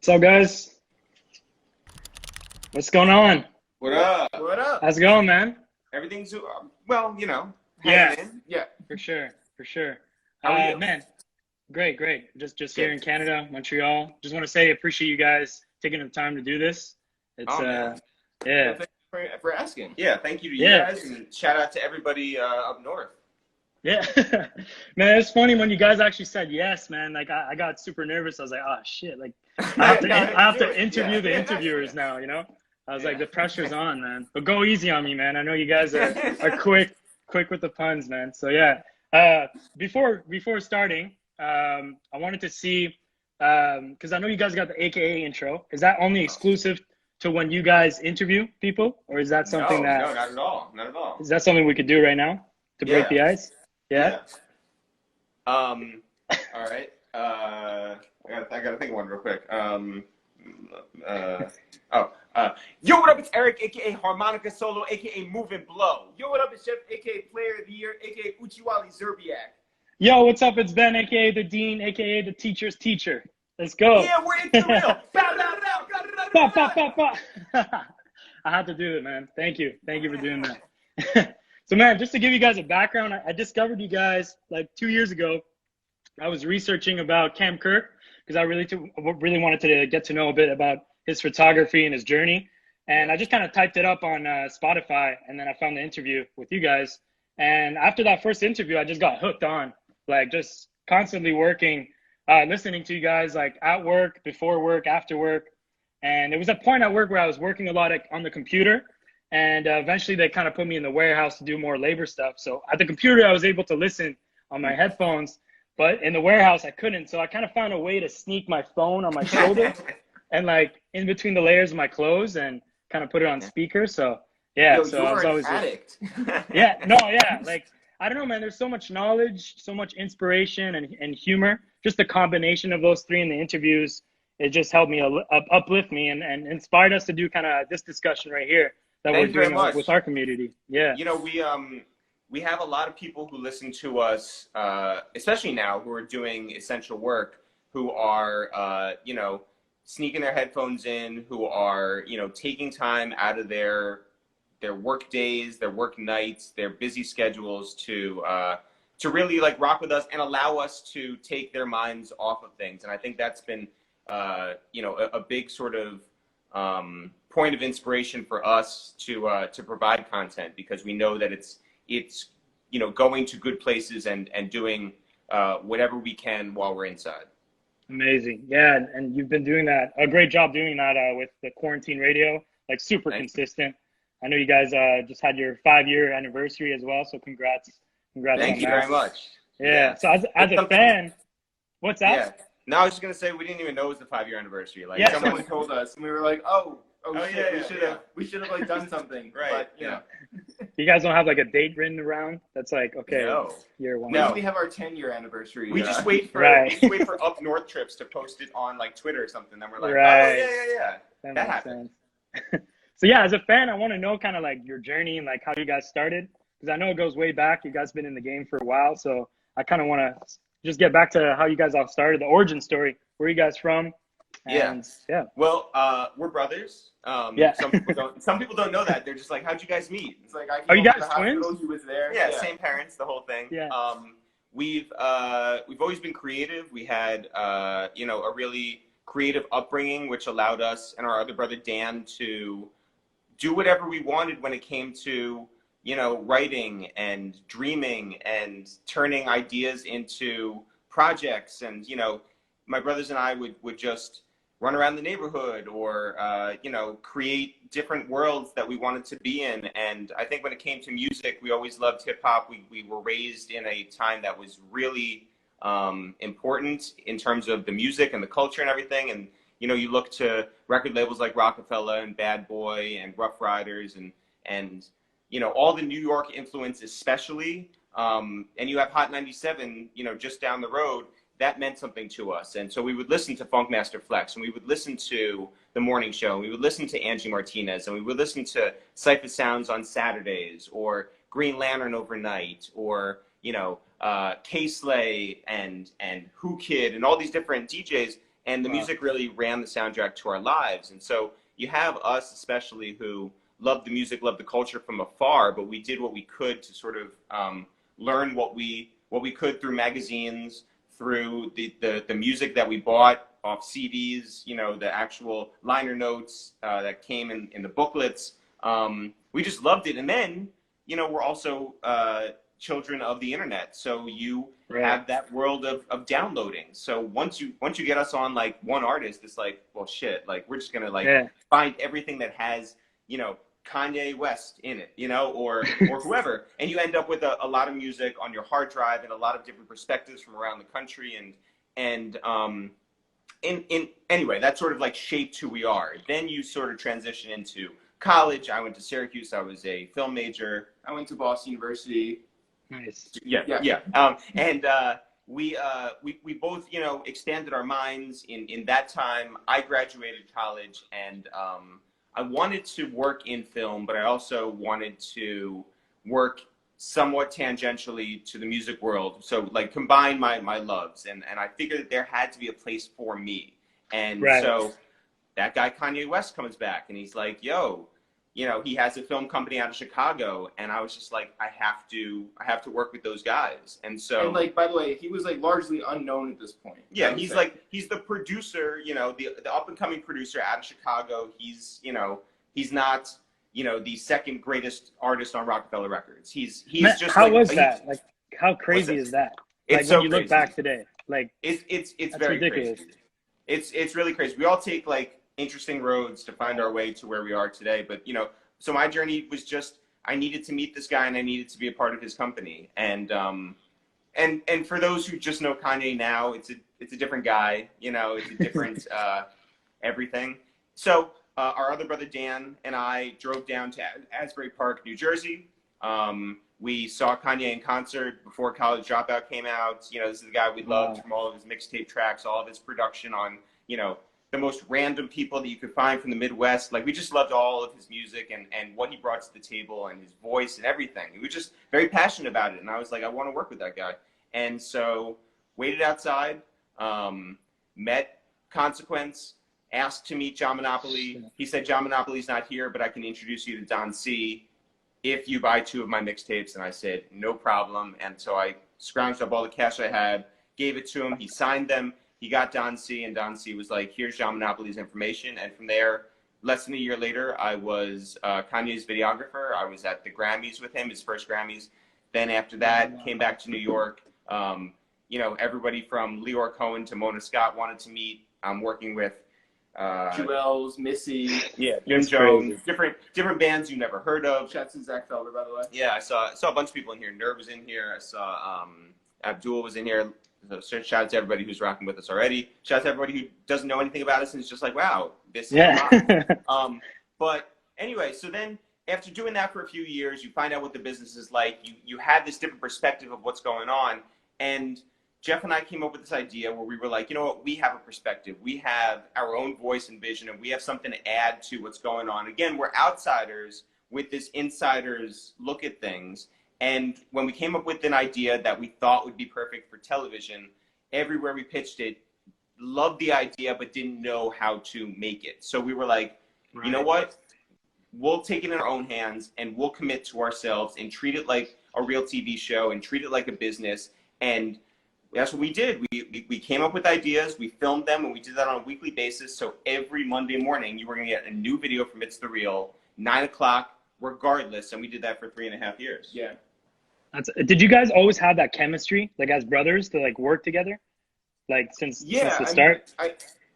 What's up, guys? What's going on? What up? What up? How's it going, man? Everything's well, Yeah, hanging in. Yeah. for sure, for sure. How are you? Man, great. Just Good. here in Canada, Montreal. Just want to say, appreciate you guys taking the time to do this. It's Man. yeah, Thank you for asking. Yeah, thank you to you Yeah. guys, and shout out to everybody up north. yeah. Man, it's funny when you guys actually said yes, man. Like I got super nervous. I was like, oh shit, like I have to interview the interviewers now. I was like, the pressure's on, man. But go easy on me, man. I know you guys are quick with the puns, man. So yeah. Before starting, I wanted to see because I know you guys got the AKA intro. Is that only exclusive to when you guys interview people, or is that something No, not at all. Not at all. is that something we could do right now to break the ice? Yeah. All right. I gotta think of one real quick. Yo, what up? It's Eric, aka Harmonica Solo, aka Move and Blow. Yo, what up? It's Chef, aka Player of the Year, aka Uchiwali Zerbiak. Yo, what's up? It's Ben, aka the Dean, aka the teacher's teacher. Let's go. Yeah, we're ItsTheReal. Ba, ba, ba, ba. I had to do it, man. Thank you for doing that. So, man, just to give you guys a background, I discovered you guys like 2 years ago. I was researching about Cam Kirk because I really wanted to get to know a bit about his photography and his journey. And I just kind of typed it up on Spotify, and then I found the interview with you guys. And after that first interview, I just got hooked on, like just constantly working, listening to you guys, like at work, before work, after work. And it was a point at work where I was working a lot on the computer. And eventually they kind of put me in the warehouse to do more labor stuff. So at the computer, I was able to listen on my headphones, but in the warehouse, I couldn't. So I kind of found a way to sneak my phone on my shoulder and like in between the layers of my clothes and kind of put it on speaker. So yeah, Yo, so I was always addict. like, I don't know, man, there's so much knowledge, so much inspiration and humor. Just the combination of those three in the interviews, it just helped me uplift me and inspired us to do kind of this discussion right here that we're doing with our community. Yeah. We have a lot of people who listen to us, especially now, who are doing essential work, who are, sneaking their headphones in, who are, taking time out of their work days, their work nights, their busy schedules to really like rock with us and allow us to take their minds off of things. And I think that's been, a big sort of point of inspiration for us to provide content, because we know that it's going to good places and doing whatever we can while we're inside. Amazing. Yeah, and you've been doing that, a great job doing that with the quarantine radio, like super consistent. I know you guys just had your 5-year anniversary as well, so congrats Thank you very much. Yeah. So as a fan, what's that? Yeah. No, I was just gonna say we didn't even know it was the 5-year anniversary. Like Someone told us, and we were like, shit, we should have like done something. Right. But, You guys don't have like a date written around that's like, okay, No. year one. Maybe we have our 10-year anniversary. We just wait for up north trips to post it on like Twitter or something. Then we're like, yeah. That happens. So yeah, as a fan, I want to know kind of like your journey and like how you guys started, because I know it goes way back. You guys been in the game for a while, so I kind of want to just get back to how you guys all started, the origin story. Where are you guys from? And, yeah. Well, we're brothers. Some people don't know that. They're just like, how'd you guys meet? It's like, I are you came guys to the twins? hospital, he was there. Yeah, same parents, the whole thing. Yeah. We've always been creative. We had a really creative upbringing, which allowed us and our other brother Dan to do whatever we wanted when it came to writing and dreaming and turning ideas into projects. And my brothers and I would just run around the neighborhood or create different worlds that we wanted to be in. And I think when it came to music, we always loved hip hop. We were raised in a time that was really important in terms of the music and the culture and everything. And you look to record labels like Rockefeller and Bad Boy and Rough Riders and all the New York influence especially. And you have Hot 97, just down the road. That meant something to us. And so we would listen to Funkmaster Flex, and we would listen to The Morning Show, and we would listen to Angie Martinez, and we would listen to Cypher Sounds on Saturdays, or Green Lantern overnight, or K-Slay and Who Kid and all these different DJs. And the music really ran the soundtrack to our lives. And so you have us, especially, who love the music, love the culture from afar, but we did what we could to sort of learn what we could through magazines, through the music that we bought off CDs, you know, the actual liner notes that came in the booklets. We just loved it. And then, you know, we're also children of the internet. So you have that world of downloading. So once you get us on like one artist, it's like, well, shit, like we're just going to like find everything that has, you know, Kanye West in it, you know, or whoever. And you end up with a lot of music on your hard drive and a lot of different perspectives from around the country. And anyway, that sort of like shaped who we are. Then you sort of transition into college. I went to Syracuse. I was a film major. I went to Boston University. Nice. Yeah. And we both, you know, expanded our minds in that time. I graduated college, and I wanted to work in film, but I also wanted to work somewhat tangentially to the music world. So like combine my loves, and I figured that there had to be a place for me. And so that guy Kanye West comes back, and he's like, yo, you know, he has a film company out of Chicago, and I was just like, I have to work with those guys. And so, and like, by the way, he was like largely unknown at this point. Yeah, he's the producer, you know, the up and coming producer out of Chicago. He's, you know, he's not, you know, the second greatest artist on Rockefeller Records. He's just how was that? Like, how crazy is that? Like, it's so when you look back today, like it's very ridiculous. crazy. It's really crazy. We all take like interesting roads to find our way to where we are today. But, you know, so my journey was just, I needed to meet this guy and I needed to be a part of his company. And for those who just know Kanye now, it's a different guy, you know, it's a different everything. So our other brother Dan and I drove down to Asbury Park, New Jersey. We saw Kanye in concert before College Dropout came out. You know, this is the guy we loved from all of his mixtape tracks, all of his production on, you know, the most random people that you could find from the Midwest. Like, we just loved all of his music and what he brought to the table and his voice and everything. He was just very passionate about it. And I was like, I want to work with that guy. And so waited outside, met Consequence, asked to meet John Monopoly. He said, John Monopoly's not here, but I can introduce you to Don C if you buy 2 of my mixtapes. And I said, no problem. And so I scrounged up all the cash I had, gave it to him. He signed them. He got Don C, and Don C was like, here's John Monopoly's information. And from there, less than a year later, I was Kanye's videographer. I was at the Grammys with him, his first Grammys. Then after that, came back to New York. You know, everybody from Leor Cohen to Mona Scott wanted to meet. I'm working with Joel's, Missy. Yeah, Jim Jones, different bands you never heard of. Shouts to Zach Felder, by the way. Yeah, I saw a bunch of people in here. Nerve was in here. I saw Abdul was in here. So shout out to everybody who's rocking with us already. Shout out to everybody who doesn't know anything about us and is just like, wow, this is fun. But anyway, so then after doing that for a few years, you find out what the business is like. You have this different perspective of what's going on. And Jeff and I came up with this idea where we were like, you know what, we have a perspective. We have our own voice and vision, and we have something to add to what's going on. Again, we're outsiders with this insider's look at things. And when we came up with an idea that we thought would be perfect for television, everywhere we pitched it, loved the idea, but didn't know how to make it. So we were like, you know what? We'll take it in our own hands and we'll commit to ourselves and treat it like a real TV show and treat it like a business. And that's what we did. We came up with ideas, we filmed them, and we did that on a weekly basis. So every Monday morning, you were going to get a new video from It's The Real, 9 o'clock, regardless. And we did that for 3.5 years. Yeah. Did you guys always have that chemistry, like as brothers, to like work together, like since the start?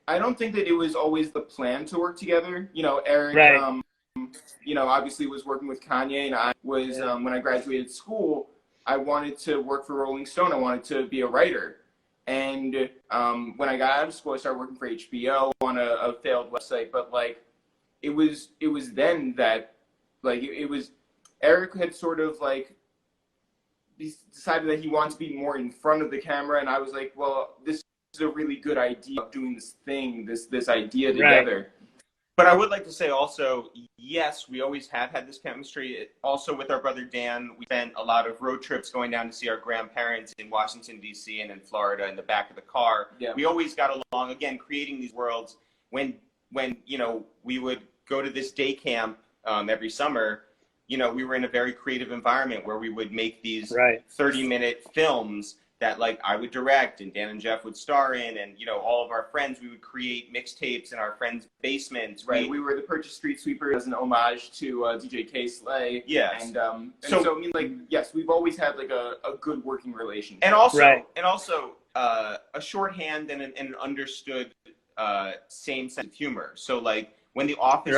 I don't think that it was always the plan to work together. You know, Eric, you know, obviously was working with Kanye, and I was when I graduated school, I wanted to work for Rolling Stone. I wanted to be a writer, and when I got out of school, I started working for HBO on a failed website. But like, it was then that like it was Eric had sort of like. He decided that he wanted to be more in front of the camera, and I was like, well, this is a really good idea of doing this thing, this idea together. But I would like to say also, yes, we always have had this chemistry. Also, with our brother Dan, we spent a lot of road trips going down to see our grandparents in Washington, D.C. and in Florida in the back of the car. Yeah. We always got along, again, creating these worlds. When you know, we would go to this day camp every summer, you know, we were in a very creative environment where we would make these 30-minute films that like I would direct and Dan and Jeff would star in, and you know, all of our friends, we would create mixtapes in our friends' basements. Right, we were the Purchase Street Sweepers as an homage to DJ K Slay. Yeah, and so I mean, like, yes, we've always had like a good working relationship. And also, a shorthand and an understood same sense of humor. So like when The Office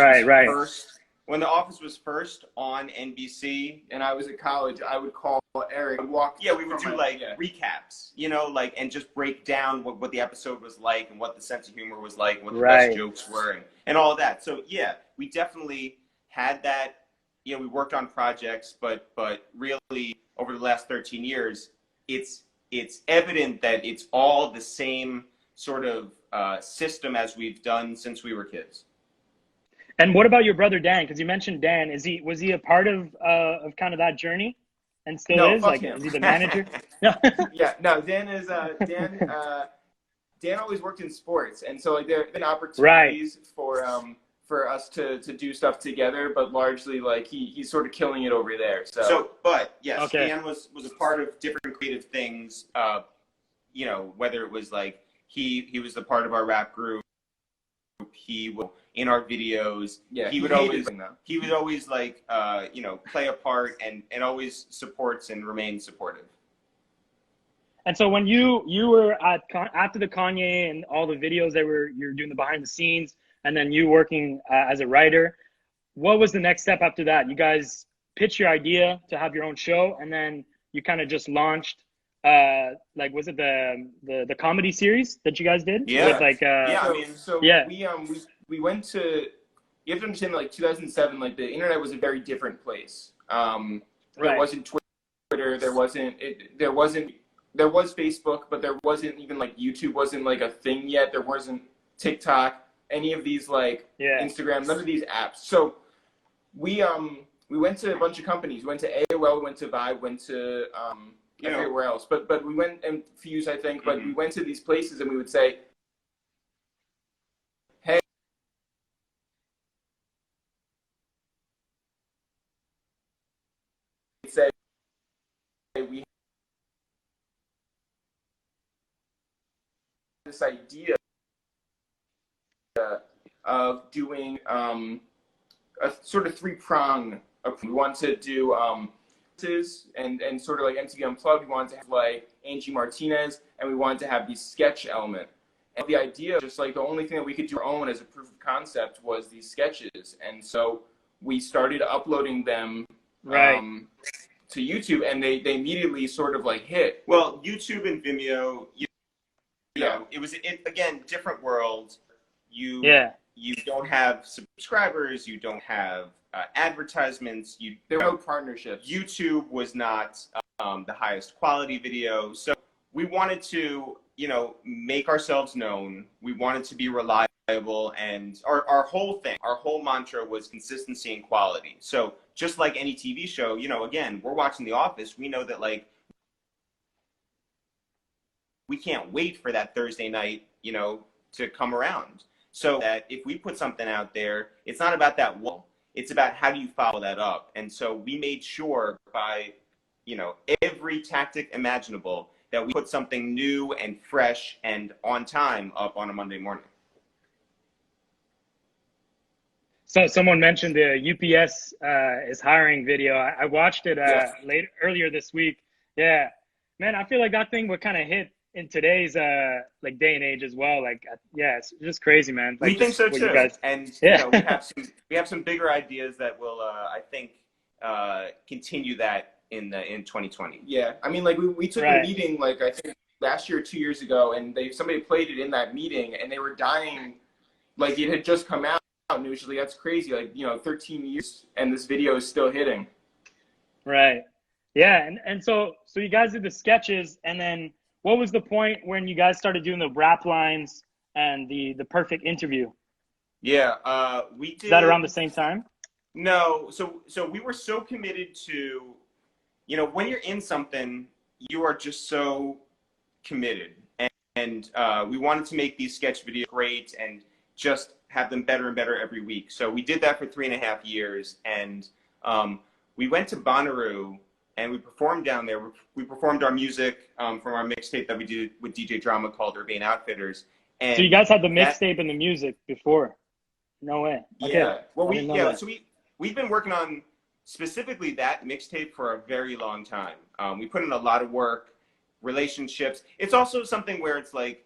when The Office was first on NBC, and I was at college, I would call Eric and walk. Yeah, we would do recaps, you know, like, and just break down what the episode was like and what the sense of humor was like and what the best jokes were and all of that. So yeah, we definitely had that. You know, we worked on projects, but really over the last 13 years, it's evident that it's all the same sort of system as we've done since we were kids. And what about your brother Dan? Because you mentioned Dan. Was he a part of kind of that journey, and still is? Like, is he the manager? No. Yeah, no. Dan is Dan. Dan always worked in sports, and so like there have been opportunities for us to do stuff together, but largely like he's sort of killing it over there. But yes, Dan was a part of different creative things. You know, whether it was like he was the part of our rap group. He will in our videos. Yeah, he would always like you know, play a part and always supports and remains supportive. And so when you were after the Kanye and all the videos that you're doing the behind the scenes, and then you working as a writer, what was the next step after that? You guys pitched your idea to have your own show, and then you kind of just launched. Like, was it the comedy series that you guys did? Yeah. With like, we went to. You have to understand, like 2007, like the internet was a very different place. There wasn't Twitter. There was Facebook, but there wasn't even like YouTube wasn't like a thing yet. There wasn't TikTok, any of these like Instagram, none of these apps. So we went to a bunch of companies. We went to AOL, we went to Vibe, went to everywhere else. But we went and Fuse, I think. But we went to these places and we would say, hey, we have this idea of doing a sort of three-prong approach. We want to do and sort of like MTV Unplugged. We wanted to have like Angie Martinez, and we wanted to have the sketch element. And the idea, just like the only thing that we could do our own as a proof of concept was these sketches. And so we started uploading them to YouTube, and they immediately sort of like hit. Well, YouTube and Vimeo, you know, it was again different world. You don't have subscribers, you don't have advertisements. There were no partnerships. YouTube was not the highest quality video, so we wanted to, you know, make ourselves known. We wanted to be reliable, and our whole mantra was consistency and quality. So just like any TV show, you know, again, we're watching The Office. We know that like we can't wait for that Thursday night, you know, to come around. So that if we put something out there, it's not about that wall. It's about how do you follow that up. And so we made sure by, you know, every tactic imaginable that we put something new and fresh and on time up on a Monday morning. So someone mentioned the UPS is hiring video. I watched it earlier this week. Yeah, man, I feel like that thing would kind of hit in today's like day and age as well. Like, it's just crazy, man. Like, we think so too. And you know, we have some bigger ideas that will, I think, continue that in 2020. Yeah, I mean, like we took a meeting, like I think last year or 2 years ago, and somebody played it in that meeting, and they were dying, like it had just come out. And usually that's crazy. Like, you know, 13 years, and this video is still hitting. Right. Yeah, and so you guys did the sketches, and then. What was the point when you guys started doing the rap lines and the perfect interview? Yeah, we Is that around the did. same time? No, so we were so committed to, when you're in something, you are just so committed, and we wanted to make these sketch videos great and just have them better and better every week. So we did that for 3.5 years, and we went to Bonnaroo and we performed down there. We performed our music from our mixtape that we did with DJ Drama called Urbane Outfitters. So you And guys had the that, mixtape and the music before? No way. Okay, yeah, well, I didn't know that. so we've been working on specifically that mixtape for a very long time. We put in a lot of work, relationships. It's also something where it's like,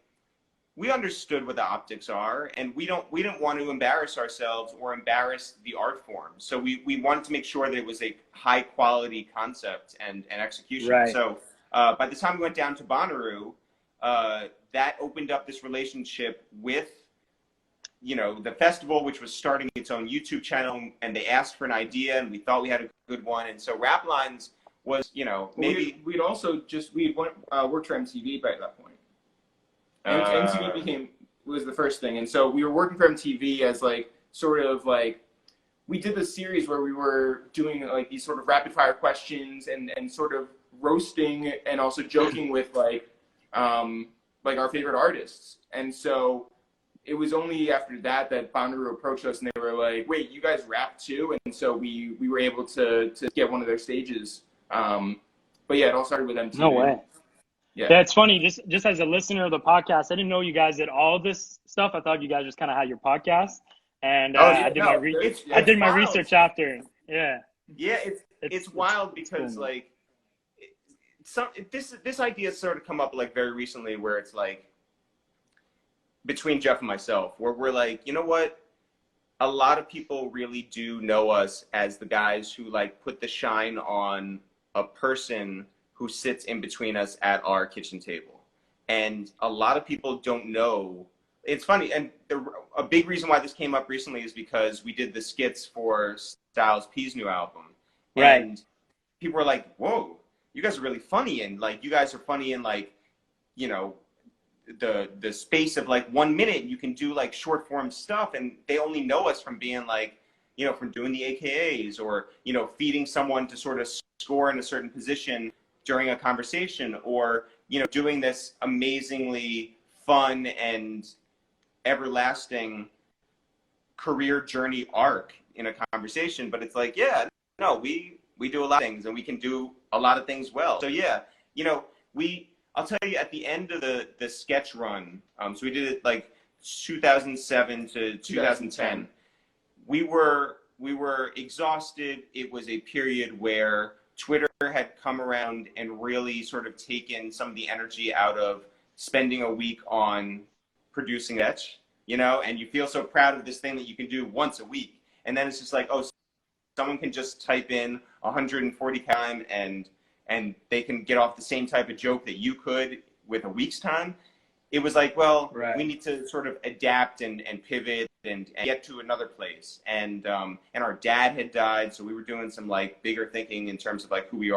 we understood what the optics are, and we didn't want to embarrass ourselves or embarrass the art form. So we wanted to make sure that it was a high quality concept and execution. Right. So by the time we went down to Bonnaroo, that opened up this relationship with, the festival, which was starting its own YouTube channel, and they asked for an idea, and we thought we had a good one. And so Rap Lines was, maybe we'd also worked for MTV by that point. MTV was the first thing, and so we were working for MTV as we did this series where we were doing like these sort of rapid fire questions and sort of roasting and also joking with our favorite artists. And so it was only after that Bonnaroo approached us and they were like, "Wait, you guys rap too?" And so we were able to get one of their stages. But yeah, it all started with MTV. No way. Yeah, it's funny. Just as a listener of the podcast, I didn't know you guys did all this stuff. I thought you guys just kind of had your podcast, and I did my research after. Yeah. Yeah, it's wild because cool. like this idea sort of come up like very recently, where it's like between Jeff and myself, where we're like, you know what? A lot of people really do know us as the guys who like put the shine on a person who sits in between us at our kitchen table. And a lot of people don't know. It's funny, and a big reason why this came up recently is because we did the skits for Styles P's new album. Right. And people were like, "Whoa, you guys are really funny," and like, you guys are funny in like, the space of like 1 minute. You can do like short form stuff, and they only know us from being like, from doing the AKAs or, feeding someone to sort of score in a certain position during a conversation, or, doing this amazingly fun and everlasting career journey arc in a conversation. But it's like, yeah, no, we do a lot of things, and we can do a lot of things well. So yeah, I'll tell you, at the end of the sketch run, so we did it like 2007 to 2010. We were exhausted. It was a period where Twitter had come around and really sort of taken some of the energy out of spending a week on producing sketch, and you feel so proud of this thing that you can do once a week. And then it's just like, oh, someone can just type in 140 time and they can get off the same type of joke that you could with a week's time. It was like, well, right. We need to sort of adapt and pivot and get to another place. And our dad had died, so we were doing some like bigger thinking in terms of like who we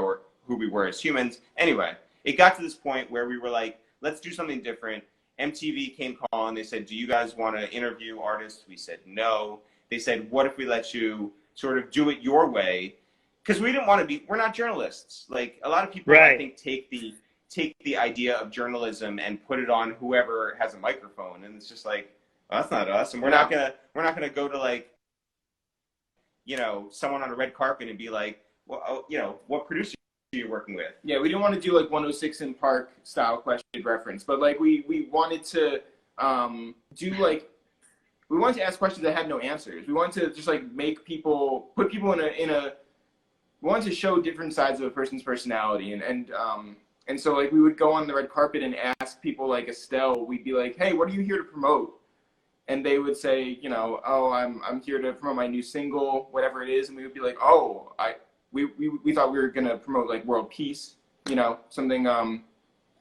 were as humans. Anyway, it got to this point where we were like, let's do something different. MTV came calling. They said, "Do you guys want to interview artists?" We said no. They said, "What if we let you sort of do it your way?" Because we didn't want to be. We're not journalists. Like a lot of people, right. I think, take the idea of journalism and put it on whoever has a microphone, and it's just like, well, that's not us, and we're not gonna go to like, someone on a red carpet and be like, well, what producer are you working with? Yeah, we didn't want to do like 106 in Park style question reference, but like we wanted to we wanted to ask questions that had no answers. We wanted to just like put people in a we wanted to show different sides of a person's personality, and so like we would go on the red carpet and ask people like Estelle. We'd be like, "Hey, what are you here to promote?" And they would say, "Oh, I'm here to promote my new single, whatever it is." And we would be like, "Oh, we thought we were gonna promote like world peace, something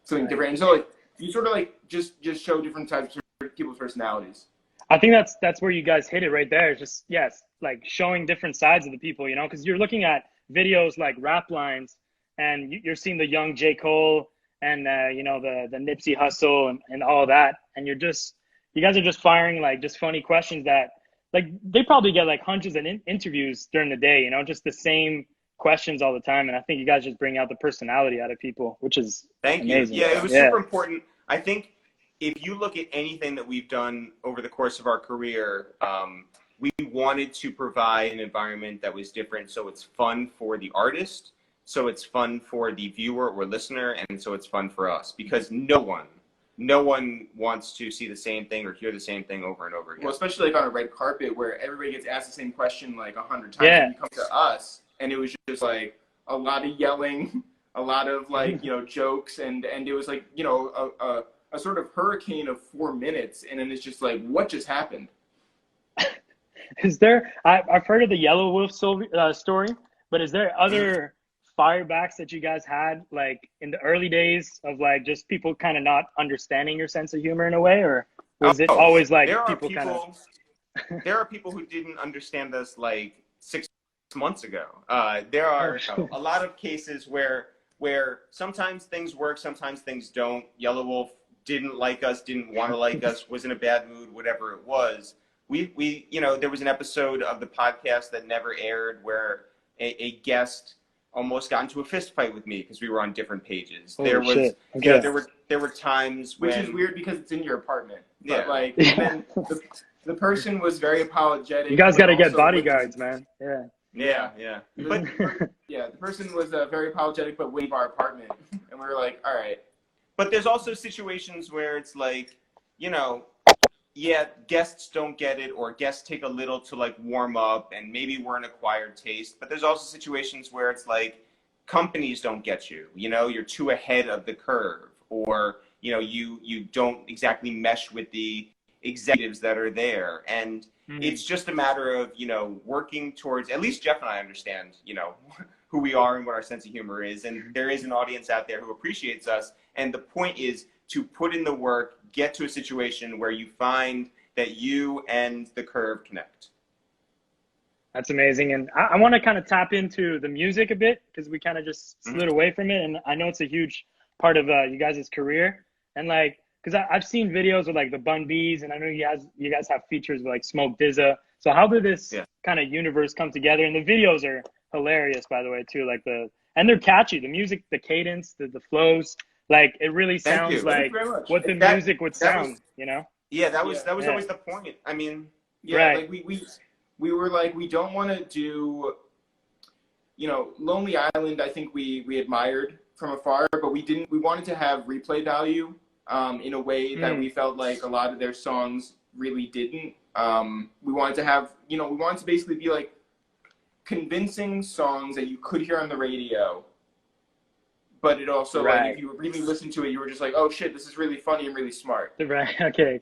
different." And so like you sort of like just show different types of people's personalities. I think that's where you guys hit it right there. It's just, yes, like showing different sides of the people, because you're looking at videos like Rap Lines, and you're seeing the young J. Cole and the Nipsey Hussle and all that, and you guys are just firing like just funny questions that like they probably get like hundreds of interviews during the day, you know, just the same questions all the time. And I think you guys just bring out the personality out of people, which is amazing. Yeah, it was super important. I think if you look at anything that we've done over the course of our career, we wanted to provide an environment that was different. So it's fun for the artist, so it's fun for the viewer or listener, and so it's fun for us, because no one wants to see the same thing or hear the same thing over and over again. Well, especially like on a red carpet where everybody gets asked the same question like 100 times. And you come to us, and it was just like a lot of yelling, a lot of like, you know, jokes, and it was like, you know, a sort of hurricane of 4 minutes, and then it's just like, what just happened? Is there? I've heard of the Yellow Wolf story, but is there other firebacks that you guys had like in the early days of like just people kind of not understanding your sense of humor in a way, or was it always like people kind of? There are people who didn't understand us like 6 months ago. There are a lot of cases where sometimes things work, sometimes things don't. Yellow Wolf didn't like us, didn't want to like us, was in a bad mood, whatever it was. We you know, there was an episode of the podcast that never aired where a guest almost got into a fist fight with me because we were on different pages. There was, you know, there were times when, which is weird because it's in your apartment. Yeah. But like, and then the person was very apologetic. You guys got to get bodyguards, man. Yeah. But yeah, the person was very apologetic, but leave our apartment, and we were like, all right. But there's also situations where it's like, you know, yeah, guests don't get it, or guests take a little to like warm up, and maybe we're an acquired taste. But there's also situations where it's like companies don't get you. You know, you're too ahead of the curve, or you know, you don't exactly mesh with the executives that are there, and it's just a matter of, you know, working towards. At least Jeff and I understand, you know, who we are and what our sense of humor is, and there is an audience out there who appreciates us. And the point is to put in the work, get to a situation where you find that you and the curve connect. That's amazing. And I want to kind of tap into the music a bit, because we kind of just slid away from it. And I know it's a huge part of you guys' career. And like, because I've seen videos with like the Bun B's, and I know you guys have features with like Smoke Dizza. So how did this kind of universe come together? And the videos are hilarious, by the way, too. Like and they're catchy. The music, the cadence, the flows. Like, it really sounds like what the music would sound, you know? Yeah, that was always the point. I mean, like we were like, we don't want to do, you know, Lonely Island, I think we admired from afar, but we wanted to have replay value in a way that we felt like a lot of their songs really didn't. We wanted to have, you know, we wanted to basically be like convincing songs that you could hear on the radio, but it also, like, if you really listened to it, you were just like, oh shit, this is really funny and really smart. Right. Okay.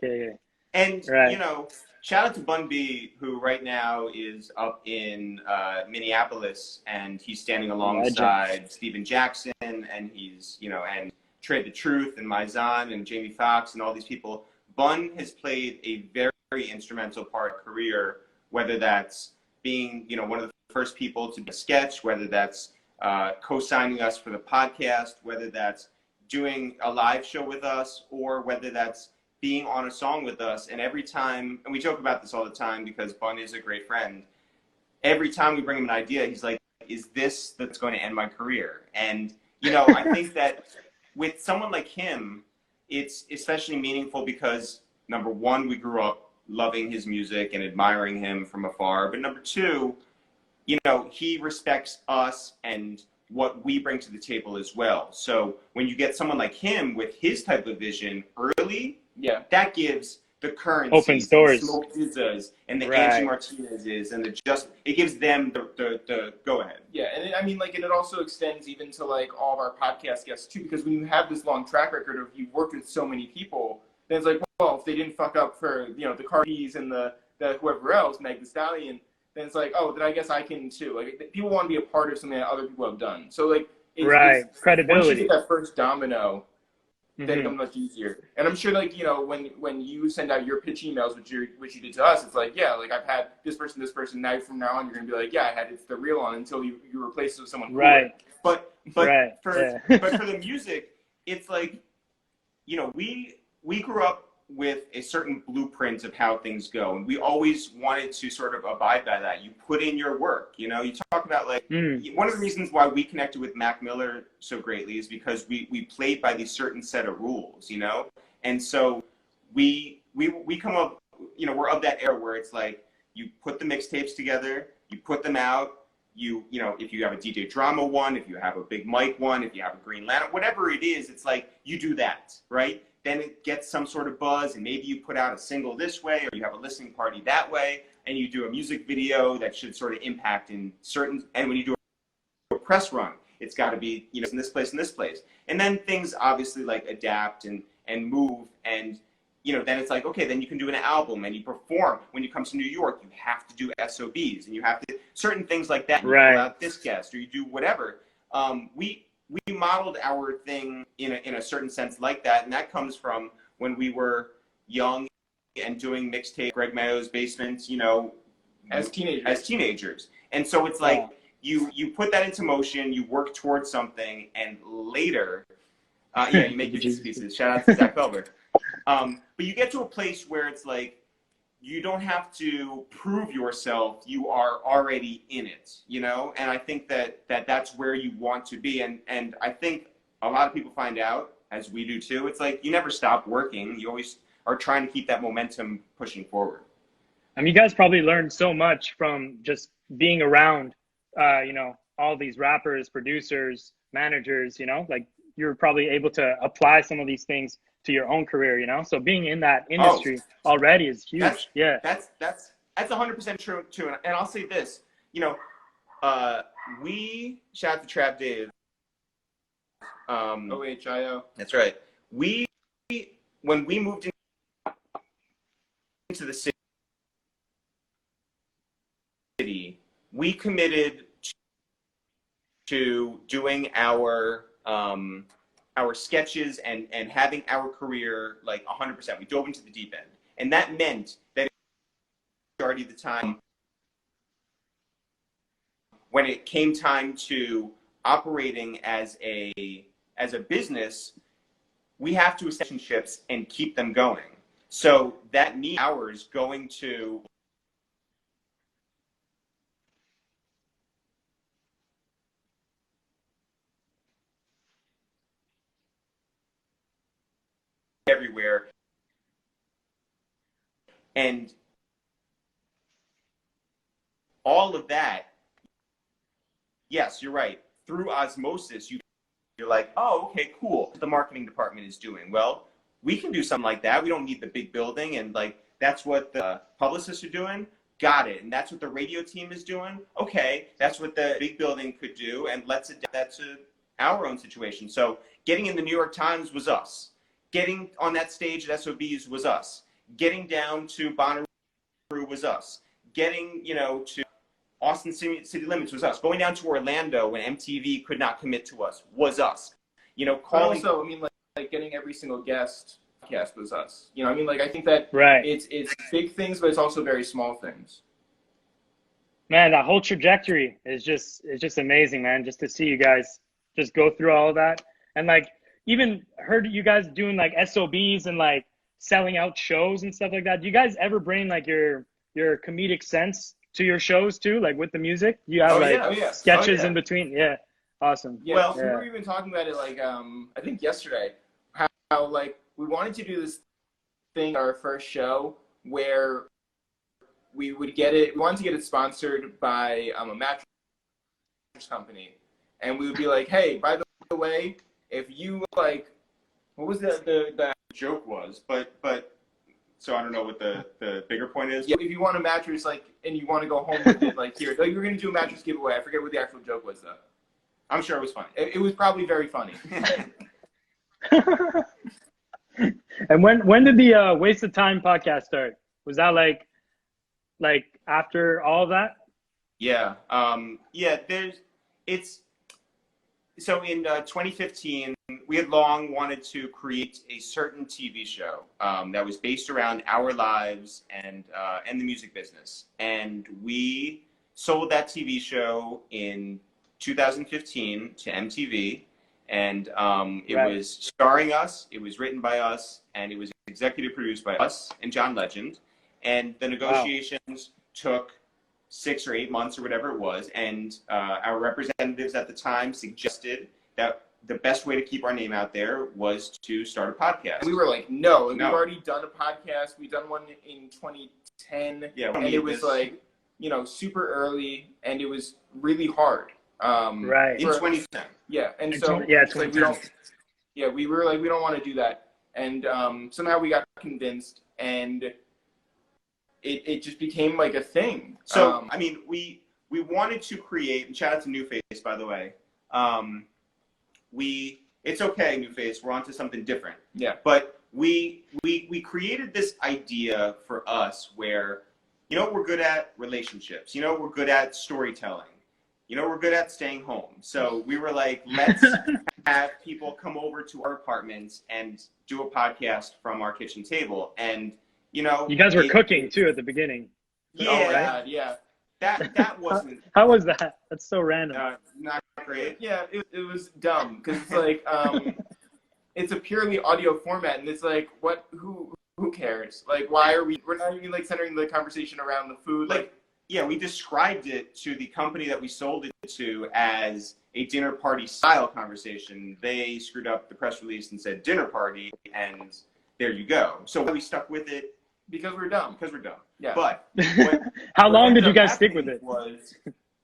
And, you know, shout out to Bun B, who right now is up in Minneapolis, and he's standing alongside Steven Jackson, and he's, you know, and Trey the Truth, and Maizan, and Jamie Foxx, and all these people. Bun has played a very instrumental part of his career, whether that's being, you know, one of the first people to do a sketch, whether that's co-signing us for the podcast, whether that's doing a live show with us, or whether that's being on a song with us. And every time, and we joke about this all the time because Bun is a great friend, every time we bring him an idea, he's like, is this that's going to end my career? And, you know, I think that with someone like him, it's especially meaningful because, number one, we grew up loving his music and admiring him from afar. But number two, you know, he respects us and what we bring to the table as well. So when you get someone like him with his type of vision early, that gives the current opens doors, the Smoke Dizzas and the Angie Martinez's, and it gives them the go ahead. Yeah, and I mean, like, and it also extends even to like all of our podcast guests too, because when you have this long track record of you've worked with so many people, then it's like, well, if they didn't fuck up for, you know, the Cardis and the whoever else, Meg Thee Stallion, then it's like, oh, then I guess I can too. Like, people want to be a part of something that other people have done. So like, it's credibility. Once you get that first domino, then it becomes much easier. And I'm sure, like, you know, when you send out your pitch emails, which you did to us, it's like, yeah, like, I've had this person. Now from now on, you're gonna be like, yeah, I had ItsTheReal on until you replace it with someone cooler. Right. But for the music, it's like, you know, we grew up with a certain blueprint of how things go, and we always wanted to sort of abide by that. You put in your work, you know. You talk about like one of the reasons why we connected with Mac Miller so greatly is because we played by these certain set of rules, you know. And so we come up, you know, we're of that era where it's like you put the mixtapes together, you put them out. You know, if you have a DJ Drama one, if you have a Big Mike one, if you have a Green Lantern, whatever it is, it's like you do that, right? Then it gets some sort of buzz, and maybe you put out a single this way, or you have a listening party that way, and you do a music video that should sort of impact in certain, and when you do a press run, it's got to be, you know, in this place and this place. And then things obviously like adapt and move, and you know, then it's like, okay, then you can do an album and you perform. When you come to New York, you have to do SOBs and you have to, certain things like that. You pull out this guest or you do whatever. We modeled our thing in a certain sense like that. And that comes from when we were young and doing mixtape, Greg Mayo's Basement, you know, as teenagers. And so it's like, you put that into motion, you work towards something, and later, you make your pieces. Shout out to Zach Felber. But you get to a place where it's like, you don't have to prove yourself. You are already in it, you know? And I think that's where you want to be. And I think a lot of people find out, as we do too, it's like, you never stop working. You always are trying to keep that momentum pushing forward. I mean, you guys probably learned so much from just being around, you know, all these rappers, producers, managers, you know, like you're probably able to apply some of these things to your own career, you know? So being in that industry already is huge. That's 100% true too. And I'll say this, you know, we, shout out to Trap Dave. OHIO. That's right. When we moved into the city, we committed to doing our sketches and having our career like 100%. We dove into the deep end. And that meant that majority of the time, when it came time to operating as a business, we have to establish relationships and keep them going. So that means hours going to everywhere. And all of that, yes, you're right. Through osmosis, you're like, oh, okay, cool. The marketing department is doing. Well, we can do something like that. We don't need the big building. And like, that's what the publicists are doing. Got it. And that's what the radio team is doing. Okay, that's what the big building could do. And let's adapt that to our own situation. So getting in the New York Times was us. Getting on that stage at SOBs was us. Getting down to Bonnaroo was us. Getting, you know, to Austin City Limits was us. Going down to Orlando when MTV could not commit to us was us. You know, calling. Also, I mean, like getting every single guest was us. You know, I mean, like I think that it's big things, but it's also very small things. Man, that whole trajectory is just amazing, man. Just to see you guys just go through all of that, and like even heard you guys doing like SOBs and like selling out shows and stuff like that. Do you guys ever bring like your comedic sense to your shows too, like with the music? You have sketches in between. Yeah, awesome. Yeah, well, we were even talking about it like I think yesterday, how like we wanted to do this thing our first show where we would get it. We wanted to get it sponsored by a mattress company, and we would be like, hey, by the way, if you like, what was the joke was, but so I don't know what the bigger point is. Yeah, if you want a mattress, like, and you want to go home with it, like, here, like, we're going to do a mattress giveaway. I forget what the actual joke was, though. I'm sure it was funny. It was probably very funny. And when did the Waste of Time podcast start? Was that like after all of that? Yeah. So in 2015, we had long wanted to create a certain TV show that was based around our lives and the music business. And we sold that TV show in 2015 to MTV. And it was starring us, it was written by us, and it was executive produced by us and John Legend. And the negotiations took 6 or 8 months or whatever it was. And our representatives at the time suggested that the best way to keep our name out there was to start a podcast. And we were like, no. We've already done a podcast. We've done one in 2010. Yeah, and it was like, you know, super early, and it was really hard. Right. In 2010. Yeah. And In so, yeah, like, we were like, we don't want to do that. And somehow we got convinced, and it just became like a thing. So, I mean, we wanted to create, and shout out to New Face, by the way. It's okay, New Face, we're on to something different. Yeah. But we created this idea for us where, you know, we're good at relationships. You know, we're good at storytelling. You know, we're good at staying home. So we were like, let's have people come over to our apartments and do a podcast from our kitchen table. And, you know, you guys were cooking too at the beginning. Yeah, right? Yeah. That wasn't. How was that? That's so random. Not great. Yeah, it was dumb because it's like it's a purely audio format, and it's like, who cares? Like, why are we're not even like centering the conversation around the food. Like, yeah, we described it to the company that we sold it to as a dinner party style conversation. They screwed up the press release and said dinner party, and there you go. So we stuck with it because we're dumb. Yeah. But how long did you guys stick with it? Was,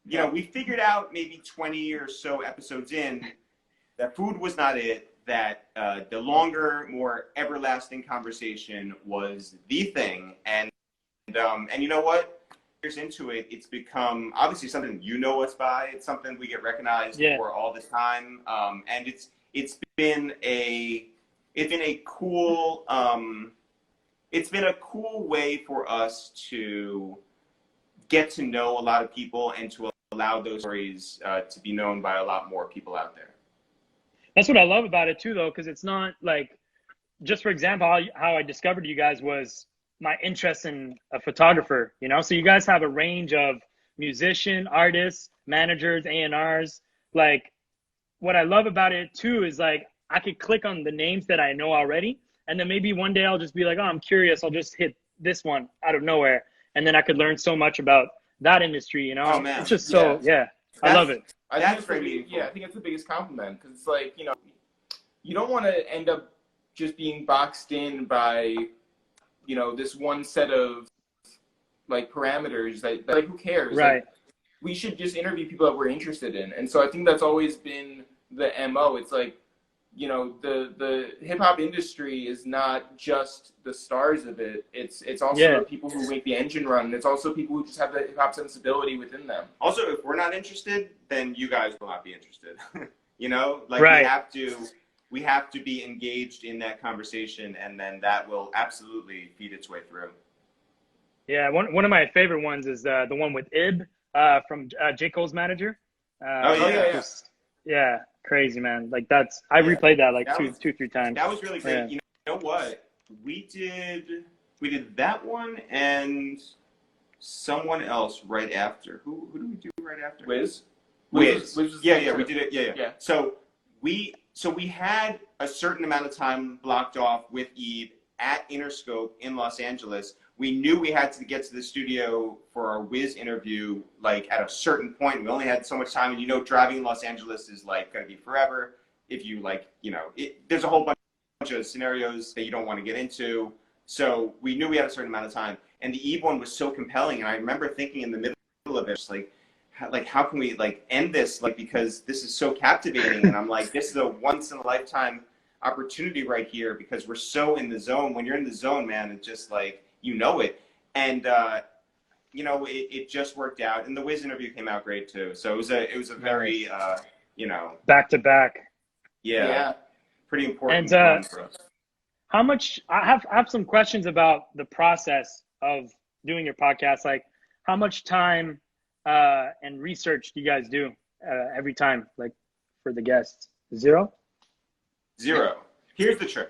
you know, we figured out maybe 20 or so episodes in that food was not it, that the longer, more everlasting conversation was the thing. And you know what? Years into it, it's become obviously something you know us by. It's something we get recognized for all the time. And it's been a cool it's been a cool way for us to get to know a lot of people and to allow those stories to be known by a lot more people out there. That's what I love about it too, though, because it's not like, just for example, how I discovered you guys was my interest in a photographer, you know? So you guys have a range of musician, artists, managers, A&Rs. Like, what I love about it too is like, I could click on the names that I know already, and then maybe one day I'll just be like, oh, I'm curious, I'll just hit this one out of nowhere. And then I could learn so much about that industry, you know? Oh, man. It's just so, I love it. I think it's the biggest compliment, because it's like, you know, you don't want to end up just being boxed in by, you know, this one set of like parameters that like, who cares? Right. Like, we should just interview people that we're interested in. And so I think that's always been the MO. It's like, you know, the hip hop industry is not just the stars of it. It's also the people who make the engine run. It's also people who just have the hip hop sensibility within them. Also, if we're not interested, then you guys will not be interested. You know, like we have to be engaged in that conversation, and then that will absolutely feed its way through. Yeah, one of my favorite ones is the one with Ib from J. Cole's manager. Yeah, crazy, man. Like I replayed that like two, 3 times. That was really great. Yeah. You know what? We did that one and someone else right after. Who did we do right after? Wiz. Yeah, we did it. Yeah. So we had a certain amount of time blocked off with Eve at Interscope in Los Angeles. We knew we had to get to the studio for our Wiz interview, like at a certain point. We only had so much time, and you know, driving in Los Angeles is like going to be forever. If you like, you know, there's a whole bunch of scenarios that you don't want to get into. So we knew we had a certain amount of time, and the Eve one was so compelling. And I remember thinking in the middle of it, just like how can we like end this? Like, because this is so captivating, and I'm like, this is a once in a lifetime opportunity right here, because we're so in the zone. When you're in the zone, man, it's just like, you know it. And, you know, it just worked out. And the Wiz interview came out great too. So it was a very, you know. Back to back. Yeah. Pretty important one for us. How much, I have some questions about the process of doing your podcast. Like, how much time and research do you guys do every time, like for the guests? Zero. Here's the trick.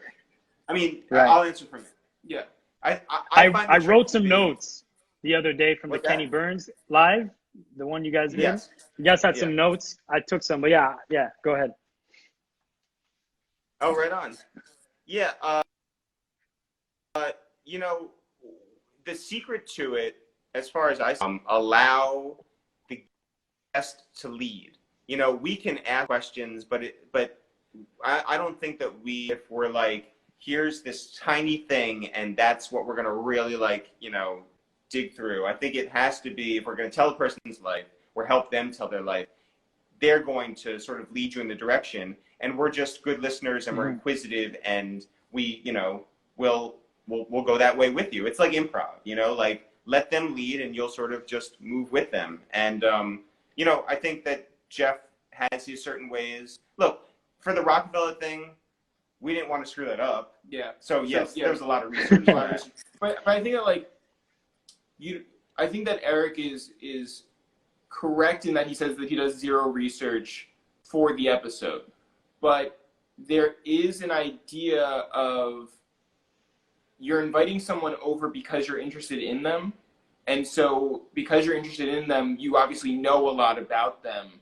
I mean, I'll answer from you. Yeah. I wrote some notes the other day from the Kenny Burns live, the one you guys did. Yes. You guys had some notes. I took some, but yeah, go ahead. Oh, right on. Yeah. you know, the secret to it, as far as I allow the guest to lead. You know, we can ask questions, but I don't think that if we're like, here's this tiny thing and that's what we're going to really like, you know, dig through. I think it has to be, if we're going to tell a person's life or help them tell their life, they're going to sort of lead you in the direction, and we're just good listeners and we're inquisitive, and we, you know, we'll go that way with you. It's like improv, you know, like let them lead and you'll sort of just move with them. And, you know, I think that Jeff has his certain ways. Look, for the Rockefeller thing, we didn't want to screw that up. Yeah. So yes, there was a lot of research. But I think that like I think that Eric is correct in that he says that he does zero research for the episode, but there is an idea of you're inviting someone over because you're interested in them, and so because you're interested in them, you obviously know a lot about them.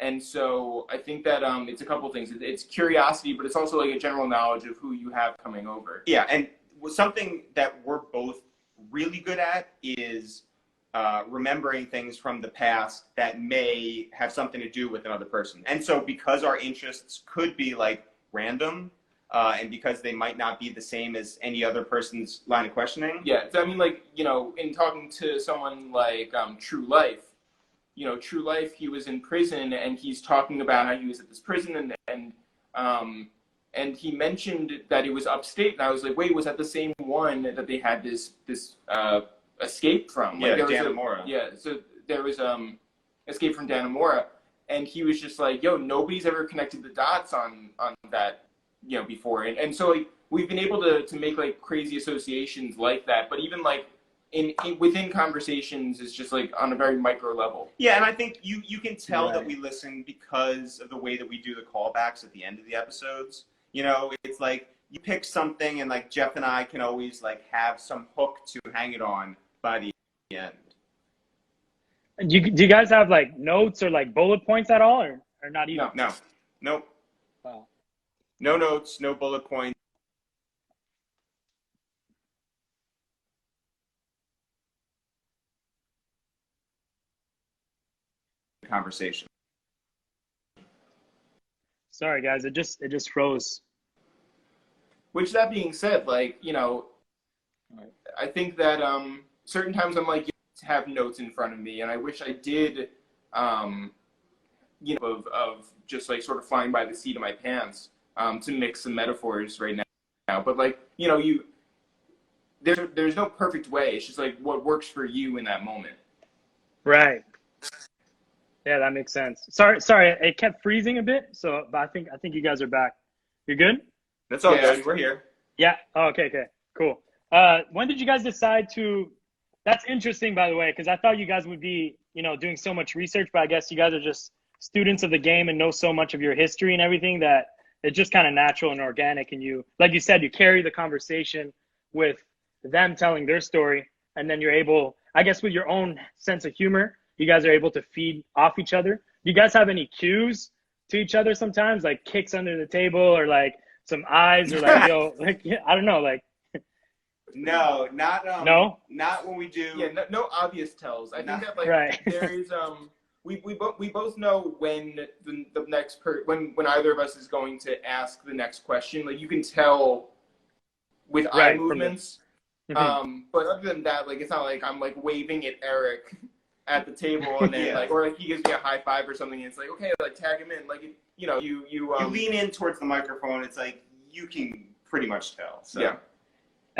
And so I think that it's a couple things. It's curiosity, but it's also like a general knowledge of who you have coming over. Yeah, and something that we're both really good at is remembering things from the past that may have something to do with another person. And so because our interests could be like random, and because they might not be the same as any other person's line of questioning. Yeah, so I mean, like, you know, in talking to someone like True Life, you know, True Life, he was in prison and he's talking about how he was at this prison and he mentioned that it was upstate, and I was like, wait, was that the same one that they had this escape from? Like, yeah, Dannemora. Yeah, so there was escape from Dannemora, and he was just like, yo, nobody's ever connected the dots on that, you know, before, and so like we've been able to make like crazy associations like that, but even like in within conversations, it's just like on a very micro level. Yeah, and I think you can tell that we listen because of the way that we do the callbacks at the end of the episodes. You know, it's like you pick something, and like Jeff and I can always like have some hook to hang it on by the end. Do you guys have like notes or like bullet points at all, or not even? No, nope. Wow. No notes, no bullet points. Conversation. Sorry guys, it just froze. Which, that being said, like, you know, I think that certain times I'm like, to have notes in front of me, and I wish I did, you know, of just like sort of flying by the seat of my pants, to mix some metaphors right now. But like, you know, there's no perfect way. It's just like what works for you in that moment. Right. Yeah, that makes sense. Sorry, it kept freezing a bit. So, but I think you guys are back. You're good? That's all good. We're here. Yeah. Oh, okay. Cool. When did you guys decide to? That's interesting, by the way, because I thought you guys would be, you know, doing so much research, but I guess you guys are just students of the game and know so much of your history and everything that it's just kind of natural and organic. And you, like you said, you carry the conversation with them telling their story, and then you're able, I guess, with your own sense of humor, you guys are able to feed off each other. Do you guys have any cues to each other sometimes, like kicks under the table or like some eyes or like, yo, like, I don't know, like. No, not no, not when we do. Yeah, no obvious tells. I think that like right. there is we both know when the next when either of us is going to ask the next question. Like, you can tell with eye movements. But other than that, like, it's not like I'm like waving at Eric at the table and then like, or like he gives me a high five or something, and it's like, okay, like tag him in. Like, you know, you lean in towards the microphone. It's like you can pretty much tell. So. Yeah.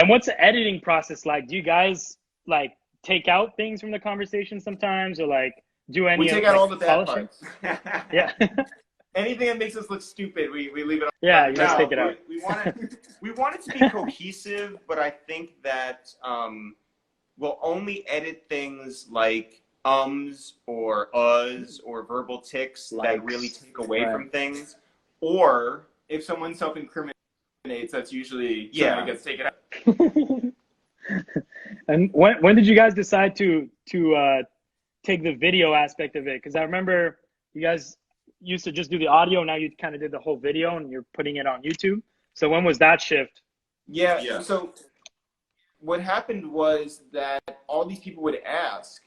And what's the editing process like? Do you guys like take out things from the conversation sometimes, or like do any? We take out all the bad parts. Yeah. Anything that makes us look stupid, we leave it on. Yeah, you just take it out. We want it to be cohesive, but I think that we'll only edit things like or uhs or verbal tics that really take away from things. Or if someone self-incriminates, that's usually something that gets taken out. And when did you guys decide to take the video aspect of it? Because I remember you guys used to just do the audio. Now you kind of did the whole video and you're putting it on YouTube. So when was that shift? Yeah. So what happened was that all these people would ask,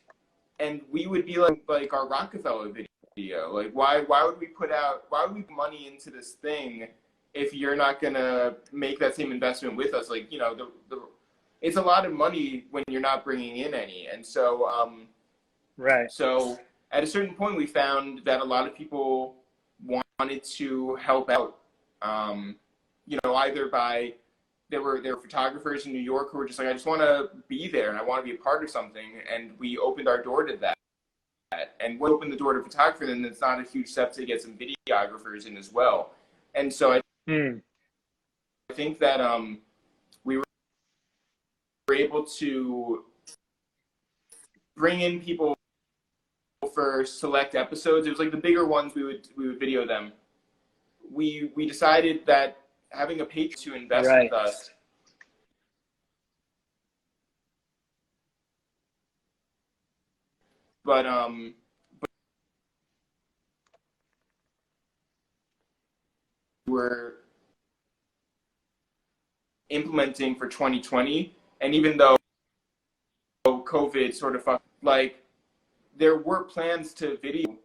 and we would be like our Rockefeller video. Like, why would we put money into this thing if you're not gonna make that same investment with us? Like, you know, it's a lot of money when you're not bringing in any. And so, right. So at a certain point, we found that a lot of people wanted to help out. You know, either by there were photographers in New York who were just like, I just want to be there and I want to be a part of something, and we opened our door to that. And when we open the door to photography, then it's not a huge step to get some videographers in as well. And so I think that we were able to bring in people for select episodes. It was like the bigger ones we would video them. We decided that having a patron to invest with us, but we're implementing for 2020, and even though COVID sort of like, there were plans to video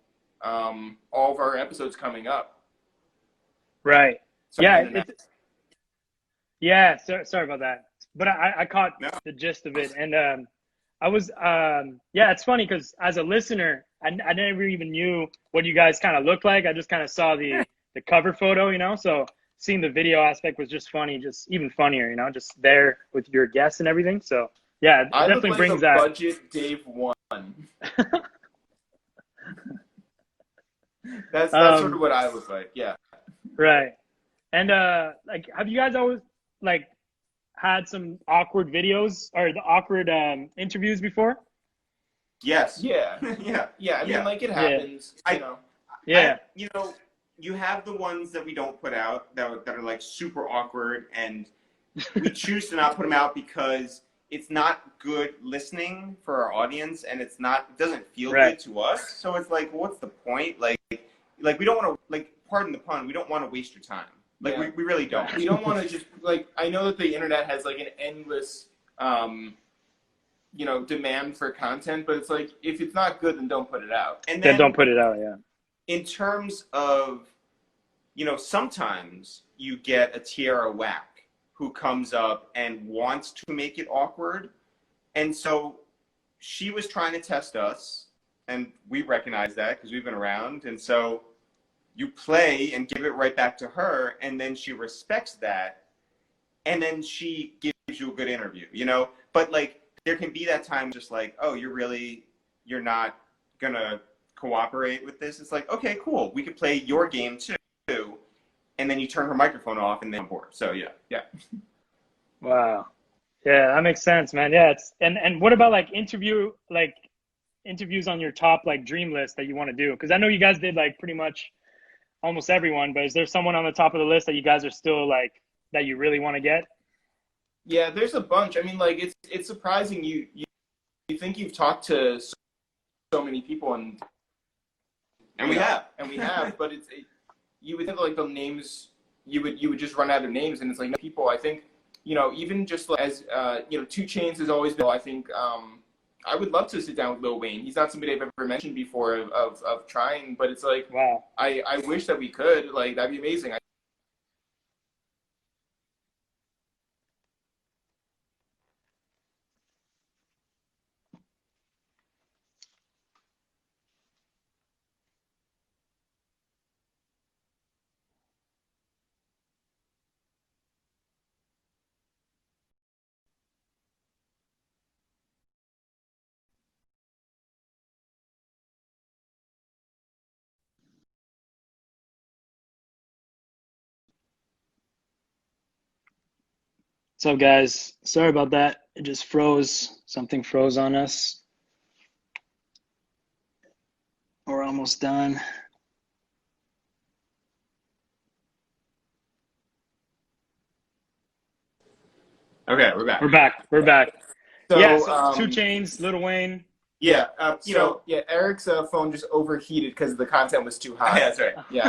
all of our episodes coming up. Right. Yeah. Sorry about that, but I caught the gist of it, and I was it's funny because as a listener, I never even knew what you guys kind of looked like. I just kind of saw the cover photo, you know. So seeing the video aspect was just funny, just even funnier, you know, just there with your guests and everything. So yeah, it definitely look like brings a that budget Dave one. That's sort of what I look like. Yeah. Right. And like, have you guys always like had some awkward videos or the awkward interviews before? Yes. Yeah. Yeah. I mean, like, it happens. You know. Yeah. You know, you have the ones that we don't put out that are like super awkward, and we choose to not put them out because it's not good listening for our audience, and it doesn't feel good to us. So it's like, what's the point? Like we don't want to, like, pardon the pun, we don't want to waste your time. Like, we really don't. We don't want to just, like, I know that the internet has like an endless, you know, demand for content, but it's like, if it's not good, then don't put it out. And then don't put it out. Yeah. In terms of, you know, sometimes you get a Tierra Wack who comes up and wants to make it awkward. And so she was trying to test us, and we recognize that because we've been around. And so you play and give it right back to her, and then she respects that, and then she gives you a good interview, you know? But, like, there can be that time just like, oh, you're not gonna cooperate with this. It's like, okay, cool. We could play your game too. And then you turn her microphone off and then on board. So yeah. Wow. Yeah, that makes sense, man. Yeah, and what about like interviews on your top like dream list that you want to do? Because I know you guys did like pretty much almost everyone, but is there someone on the top of the list that you guys are still like that you really want to get? Yeah, there's a bunch. I mean, like, it's surprising you think you've talked to so many people, and we have, but you would have like the names, you would just run out of names, and it's like, no, people. I think, you know, even just like, as you know, 2 Chainz has always been. I think I would love to sit down with Lil Wayne. He's not somebody I've ever mentioned before of trying, but it's like, wow. I wish that we could. Like, that'd be amazing. What's up, guys? Sorry about that. It just froze. Something froze on us. We're almost done. Okay, we're back. We're back. So, yeah, so 2 Chainz, Lil Wayne. Yeah, Eric's phone just overheated because the content was too high. Yeah, that's right. Yeah.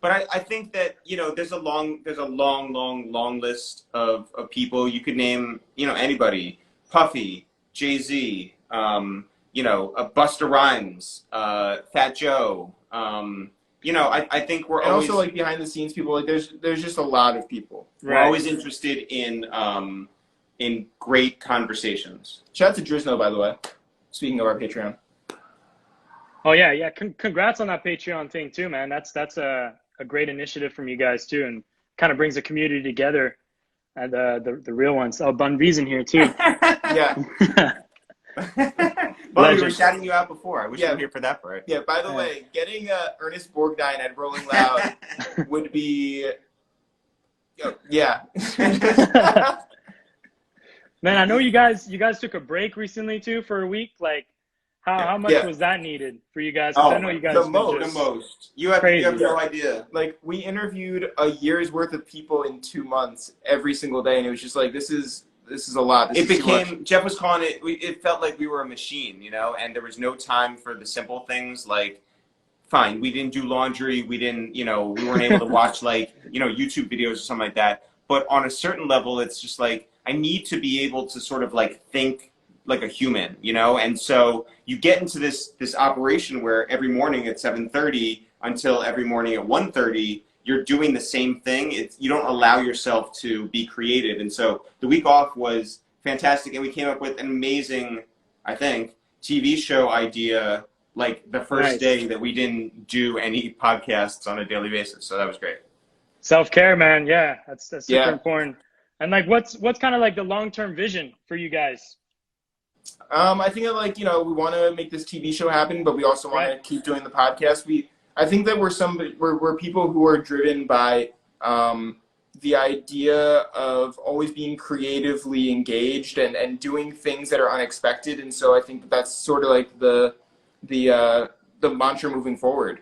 But I think that, there's a long list of people. You could name, anybody. Puffy, Jay-Z, Busta Rhymes, Fat Joe. I think we're always... And also, like, behind the scenes people, like, there's just a lot of people. We're always interested in great conversations. Shout out to Drizno, by the way, speaking of our Patreon. Oh, yeah. Congrats on that Patreon thing, too, man. That's a great initiative from you guys, too, and kind of brings the community together. And the real ones. Oh, Bun V's in here, too. Yeah. Well, we were shouting you out before. I wish you were here for that part. Yeah, by the way, getting Ernest Borgnine at Rolling Loud would be... Yeah. Man, I know you guys took a break recently, too, for a week. Like, how much was that needed for you guys? Oh, I know you guys the most. You have no idea. Like, we interviewed a year's worth of people in 2 months every single day, and it was just like, this is a lot. Jeff was calling it, it felt like we were a machine, and there was no time for the simple things. Like, fine, we didn't do laundry, we didn't, we weren't able to watch, like, YouTube videos or something like that. But on a certain level, it's just like, I need to be able to sort of like think like a human, and so you get into this operation where every morning at 7:30 until every morning at 1:30, you're doing the same thing. You don't allow yourself to be creative. And so the week off was fantastic, and we came up with an amazing, I think, TV show idea like the first day that we didn't do any podcasts on a daily basis. So that was great. Self-care, man. Yeah, that's super important. And like, what's kind of like the long-term vision for you guys? I think that, like, we want to make this TV show happen, but we also want to keep doing the podcast. I think that we're people who are driven by the idea of always being creatively engaged and doing things that are unexpected. And so I think that's sort of like the mantra moving forward.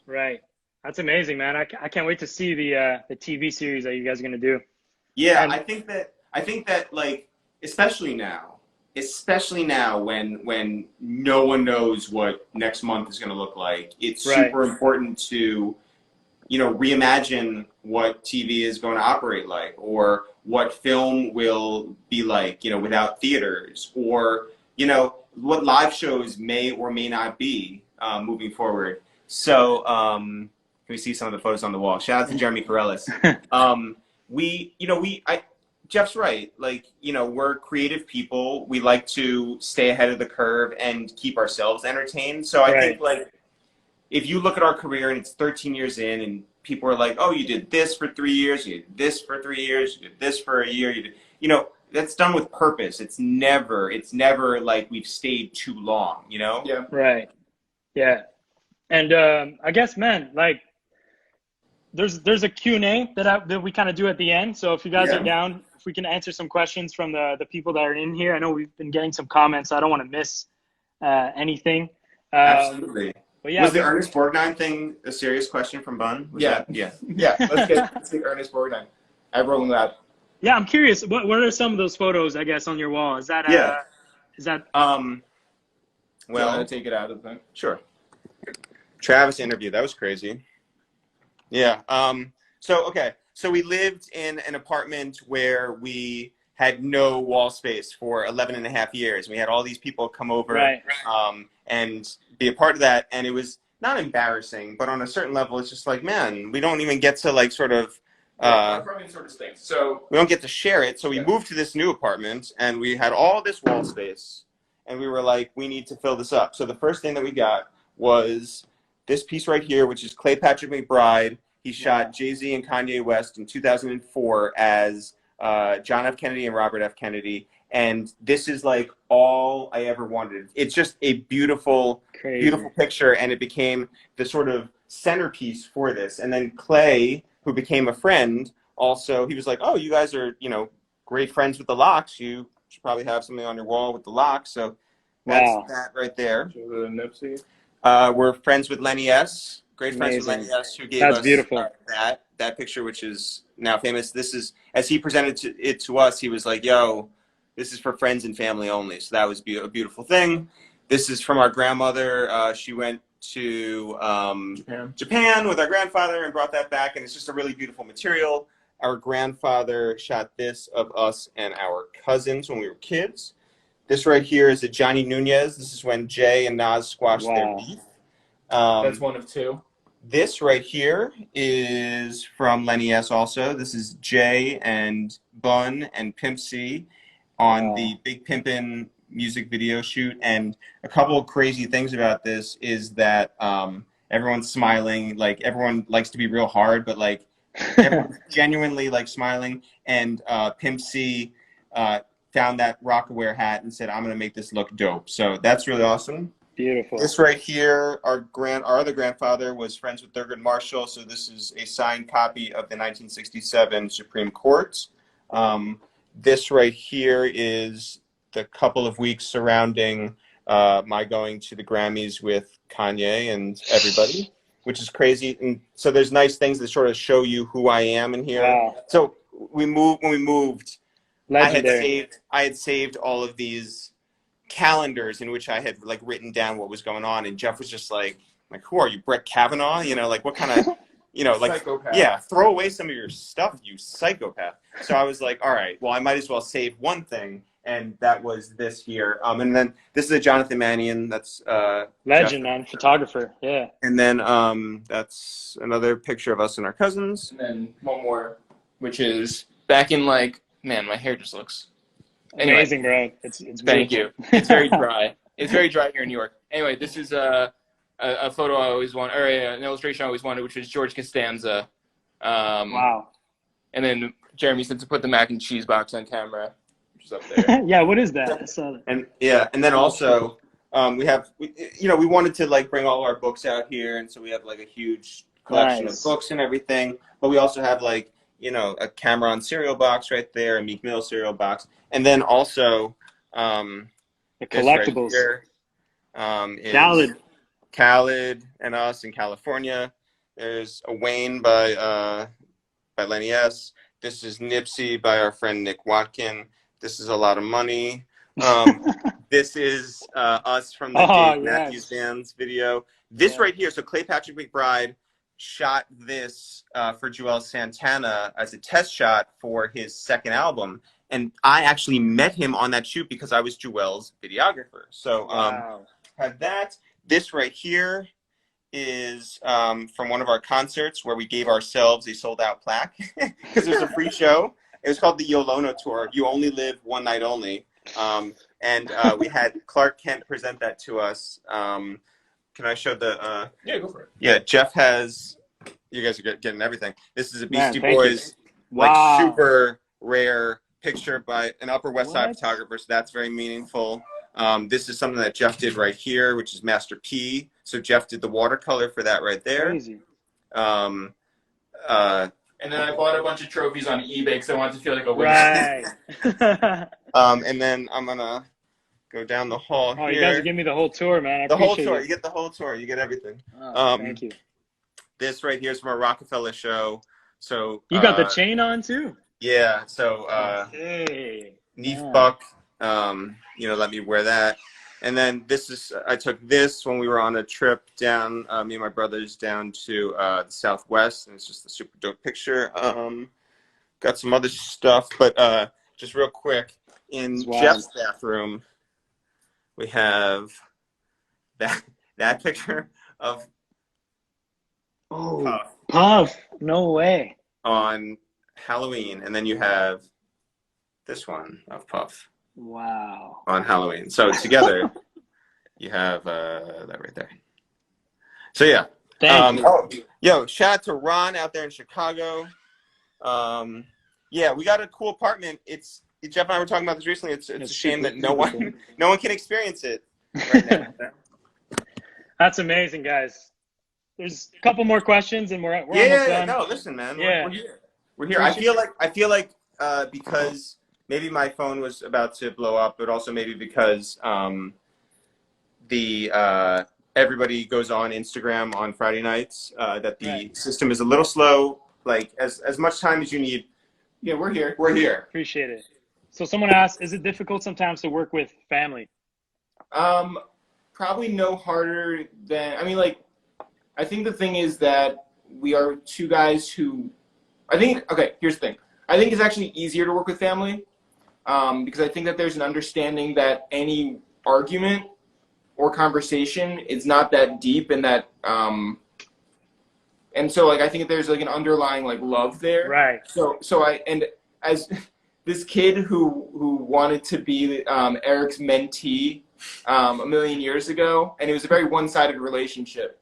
Right. That's amazing, man. I can't wait to see the TV series that you guys are going to do. Yeah, I think that like, especially now when no one knows what next month is going to look like, it's super important to, reimagine what TV is going to operate like, or what film will be like, without theaters, or, what live shows may or may not be moving forward. So can we see some of the photos on the wall? Shout out to Jeremy Corellis. Jeff's right. Like, we're creative people. We like to stay ahead of the curve and keep ourselves entertained. So I think, like, if you look at our career and it's 13 years in and people are like, oh, you did this for 3 years, you did this for 3 years, you did this for a year, that's done with purpose. It's never like we've stayed too long, Yeah. Right. Yeah. And I guess, man, like, there's a Q&A that we kind of do at the end. So if you guys are down, if we can answer some questions from the people that are in here. I know we've been getting some comments, so I don't want to miss anything. Absolutely. But yeah, was the Ernest Borgnine thing a serious question from Bun? Yeah. Let's get Ernest Borgnine at Rolling Loud. Yeah, I'm curious. What are some of those photos, I guess, on your wall? Is that well, I'll take it out of the thing. Sure. Travis interview. That was crazy. Yeah. So we lived in an apartment where we had no wall space for 11 and a half years. We had all these people come over and be a part of that. And it was not embarrassing, but on a certain level, it's just like, man, we don't even get to like sort of, so we don't get to share it. So we moved to this new apartment and we had all this wall space and we were like, we need to fill this up. So the first thing that we got was this piece right here, which is Clay Patrick McBride. He shot Jay-Z and Kanye West in 2004 as John F. Kennedy and Robert F. Kennedy. And this is like all I ever wanted. It's just a beautiful, beautiful picture. And it became the sort of centerpiece for this. And then Clay, who became a friend, also, he was like, oh, you guys are, great friends with the Locks. You should probably have something on your wall with the Locks. So that's that right there. We're friends with Lenny S. Great friends with Lenny S. who gave us that picture, which is now famous. This is, as he presented it to us, he was like, yo, this is for friends and family only. So that was a beautiful thing. This is from our grandmother. She went to Japan with our grandfather and brought that back, and it's just a really beautiful material. Our grandfather shot this of us and our cousins when we were kids. This right here is a Johnny Nunez. This is when Jay and Nas squashed their beef. That's one of two. This right here is from Lenny S. also. This is Jay and Bun and Pimp C on the Big Pimpin' music video shoot. And a couple of crazy things about this is that everyone's smiling. Like, everyone likes to be real hard, but like everyone's genuinely like smiling. And Pimp C found that Rocawear hat and said, I'm going to make this look dope. So that's really awesome. Beautiful. This right here, our other grandfather was friends with Thurgood Marshall, so this is a signed copy of the 1967 Supreme Court. This right here is the couple of weeks surrounding my going to the Grammys with Kanye and everybody, which is crazy. And so there's nice things that sort of show you who I am in here. Wow. So when we moved, Legendary. I had saved all of these calendars in which I had like written down what was going on, and Jeff was just like who are you, Brett Kavanaugh? You know, like what kind of, you know, like Psychopath. Yeah, throw away some of your stuff, you psychopath. So I was like, all right, well, I might as well save one thing, and that was this here. And then this is a Jonathan Mannion. That's legend, Jeff. man, photographer. Yeah. And then that's another picture of us and our cousins. And then one more, which is back in like, man, my hair just looks anyway. Amazing, bro. It's Thank beautiful. you. It's very dry. It's very dry here in New York. Anyway, this is a photo I always wanted, or an illustration I always wanted, which was George Costanza. Wow. And then Jeremy said to put the mac and cheese box on camera, which is up there. Yeah, what is that? I saw that. And and then also we wanted to like bring all our books out here, and so we have like a huge collection of books and everything. But we also have like, you know, a Cameron cereal box right there, a Meek Mill cereal box, and then also The collectibles. Right is Khaled and Us in California. There's a Wayne by Lenny S. This is Nipsey by our friend Nick Watkin. This is A Lot of Money. This is us from the Dave Matthews Band's video. This right here, so Clay Patrick McBride shot this for Joel Santana as a test shot for his second album. And I actually met him on that shoot because I was Joel's videographer. So had that. This right here is from one of our concerts where we gave ourselves a sold-out plaque because it was a free show. It was called the Yolono Tour. You only live one night only. And we had Clark Kent present that to us. Can I show the... yeah, go for it. Yeah, Jeff has... You guys are getting everything. This is a Beastie Man, Boys, like, super rare picture by an Upper West Side photographer, so that's very meaningful. This is something that Jeff did right here, which is Master P. So Jeff did the watercolor for that right there. Crazy. And then I bought a bunch of trophies on eBay because I wanted to feel like a winner. Right. And then I'm going to go down the hall here. You guys are giving me the whole tour, man. I the whole appreciate tour. it. You get the whole tour. You get everything. Thank you. This right here is from a Rockefeller show. So you got the chain on too? Yeah. So Neef Buck, let me wear that. And then I took this when we were on a trip down, me and my brothers down to the Southwest, and it's just a super dope picture. Got some other stuff, but just real quick, in Jeff's bathroom, we have that picture of Puff. No way. On Halloween, and then you have this one of Puff. Wow. On Halloween. So together, you have that right there. So yeah. Thank you. Yo, shout out to Ron out there in Chicago. Yeah, we got a cool apartment. Jeff and I were talking about this recently. It's a shame that no one can experience it right now. That's amazing, guys. There's a couple more questions, and we're almost done. No, listen, man. Yeah. We're here. I feel like because maybe my phone was about to blow up, but also maybe because everybody goes on Instagram on Friday nights, that the system is a little slow. Like as much time as you need. Yeah, we're here. We're here. Appreciate it. So someone asked, is it difficult sometimes to work with family? probably no harder than, I mean, like, I think the thing is that we are two guys who, okay, here's the thing. I think it's actually easier to work with family because I think that there's an understanding that any argument or conversation is not that deep and that, and so, like, I think there's, like, an underlying, like, love there. Right. So and as this kid who wanted to be Eric's mentee a million years ago, and it was a very one-sided relationship.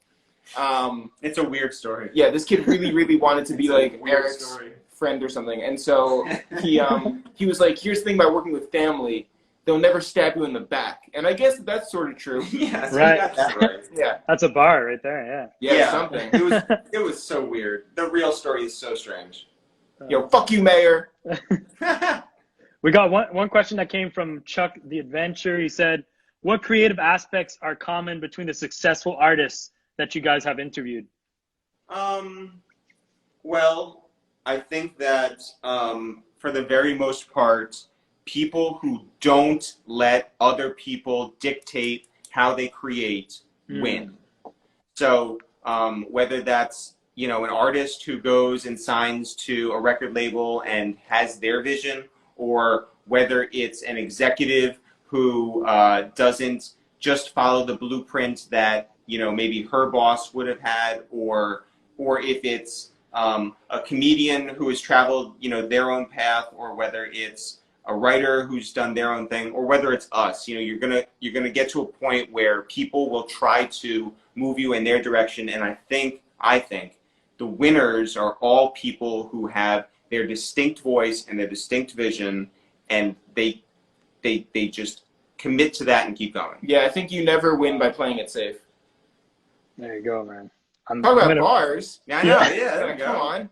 It's a weird story. Yeah, this kid really, really wanted to be, like, Eric's friend or something. And so he was like, here's the thing about working with family. They'll never stab you in the back. And I guess that's sort of true. Yeah, right. You got that right. Yeah. That's a bar right there, Yeah, something. It was so weird. The real story is so strange. Yo, fuck you, Mayor. We got one question that came from Chuck the Adventure. He said, what creative aspects are common between the successful artists that you guys have interviewed? Well, I think that for the very most part, people who don't let other people dictate how they create win. So whether that's, you know, an artist who goes and signs to a record label and has their vision, or whether it's an executive who doesn't just follow the blueprint that, you know, maybe her boss would have had, or if it's a comedian who has traveled, you know, their own path, or whether it's a writer who's done their own thing, or whether it's us. You know, you're gonna get to a point where people will try to move you in their direction, and I think the winners are all people who have their distinct voice and their distinct vision, and they just commit to that and keep going. Yeah, I think you never win by playing it safe. There you go, man. Talk about bars. Yeah, I know. Yeah, there we go. Come on.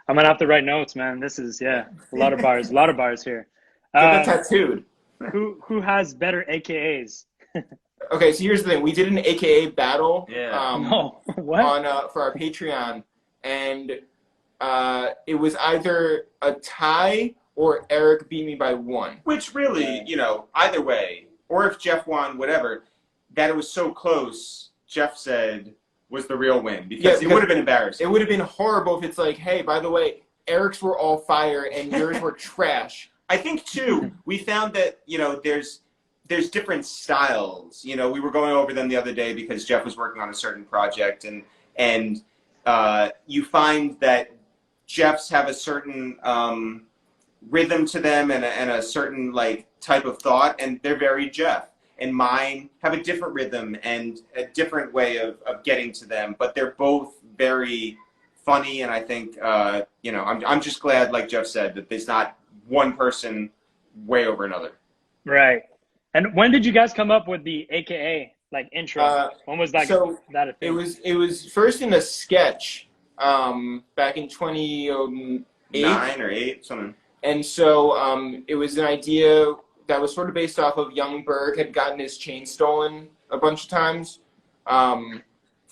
I'm gonna have to write notes, man. This is a lot of bars, a lot of bars here. Get that tattooed. Who has better AKAs? Okay, so here's the thing. We did an AKA battle what? on for our Patreon, and it was either a tie or Eric beat me by 1. Which really, you know, either way, or if Jeff won, whatever, that it was so close, Jeff said was the real win, because it would have been embarrassing. It would have been horrible if it's like, hey, by the way, Eric's were all fire and yours were trash. I think, too, we found that, you know, there's different styles. You know, we were going over them the other day because Jeff was working on a certain project, and you find that Jeff's have a certain rhythm to them and a certain, like, type of thought, and they're very Jeff. And mine have a different rhythm and a different way of getting to them, but they're both very funny, and I think, you know, I'm just glad, like Jeff said, that there's not one person way over another. Right. And when did you guys come up with the AKA, like, intro? When was that? That a thing? It was first in a sketch back in 2008. 9 or 8, something. And so it was an idea that was sort of based off of young Berg had gotten his chain stolen a bunch of times. And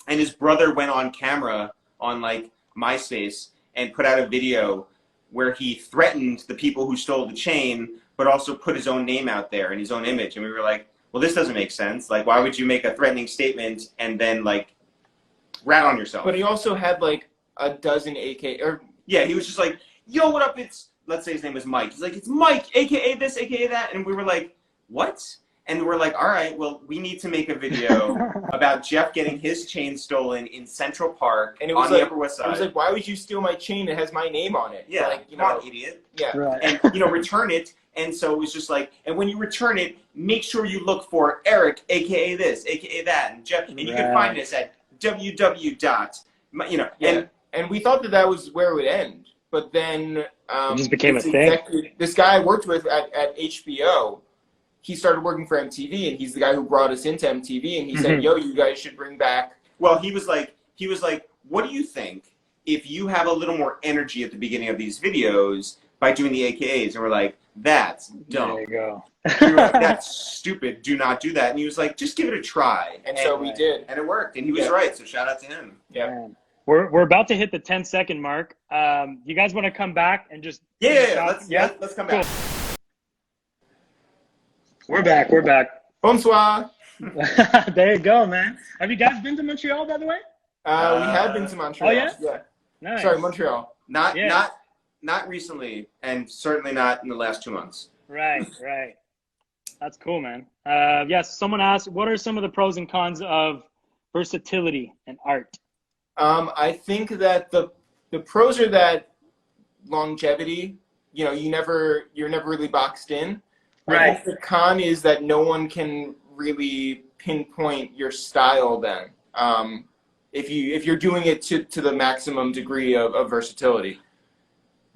his brother went on camera on, like, MySpace and put out a video where he threatened the people who stole the chain, but also put his own name out there and his own image. And we were like, well, this doesn't make sense. Like, why would you make a threatening statement and then, like, rat on yourself? But he also had, like, a dozen AK, or... Yeah, he was just like, yo, what up? Let's say his name was Mike. He's like, it's Mike, AKA this, AKA that. And we were like, what? And we're like, all right, well, we need to make a video about Jeff getting his chain stolen in Central Park and it was on the Upper West Side. I was like, why would you steal my chain? It has my name on it. Yeah, like, you come know, on, idiot. Yeah. Right. And, you know, return it. And so it was just like, and when you return it, make sure you look for Eric, AKA this, AKA that, and Jeff. And you can find us at www. You know, and we thought that was where it would end. But then it just became a thing. This guy I worked with at HBO, he started working for MTV, and he's the guy who brought us into MTV. And he said, "Yo, you guys should bring back." Well, he was like, "What do you think if you have a little more energy at the beginning of these videos by doing the AKAs?" And we're like, "That's dumb. There you go. We were like, that's stupid. Do not do that." And he was like, "Just give it a try." And so we did, and it worked. And he was right. So shout out to him. Yeah. Man. We're about to hit the 10-second mark. You guys want to come back and just let's come back. Cool. We're back. Bonsoir. There you go, man. Have you guys been to Montreal, by the way? We have been to Montreal. Oh, yeah? Yeah. Nice. Sorry, Montreal. Not recently, and certainly not in the last 2 months. Right. That's cool, man. Yes, someone asked, what are some of the pros and cons of versatility and art? I think that the pros are that longevity. You know, you're never really boxed in. Right. I think the con is that no one can really pinpoint your style. Then, if you're doing it to the maximum degree of versatility.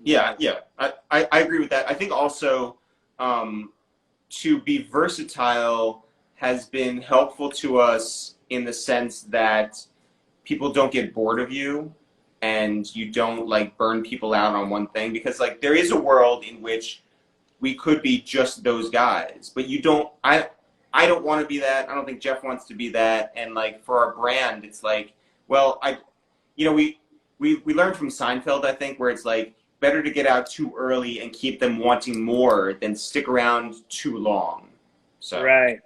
Yeah, I agree with that. I think also to be versatile has been helpful to us in the sense that people don't get bored of you and you don't like burn people out on one thing, because like there is a world in which we could be just those guys, but you don't, I don't want to be that. I don't think Jeff wants to be that. And like for our brand, it's like, well, we learned from Seinfeld, I think, where it's like better to get out too early and keep them wanting more than stick around too long. So right.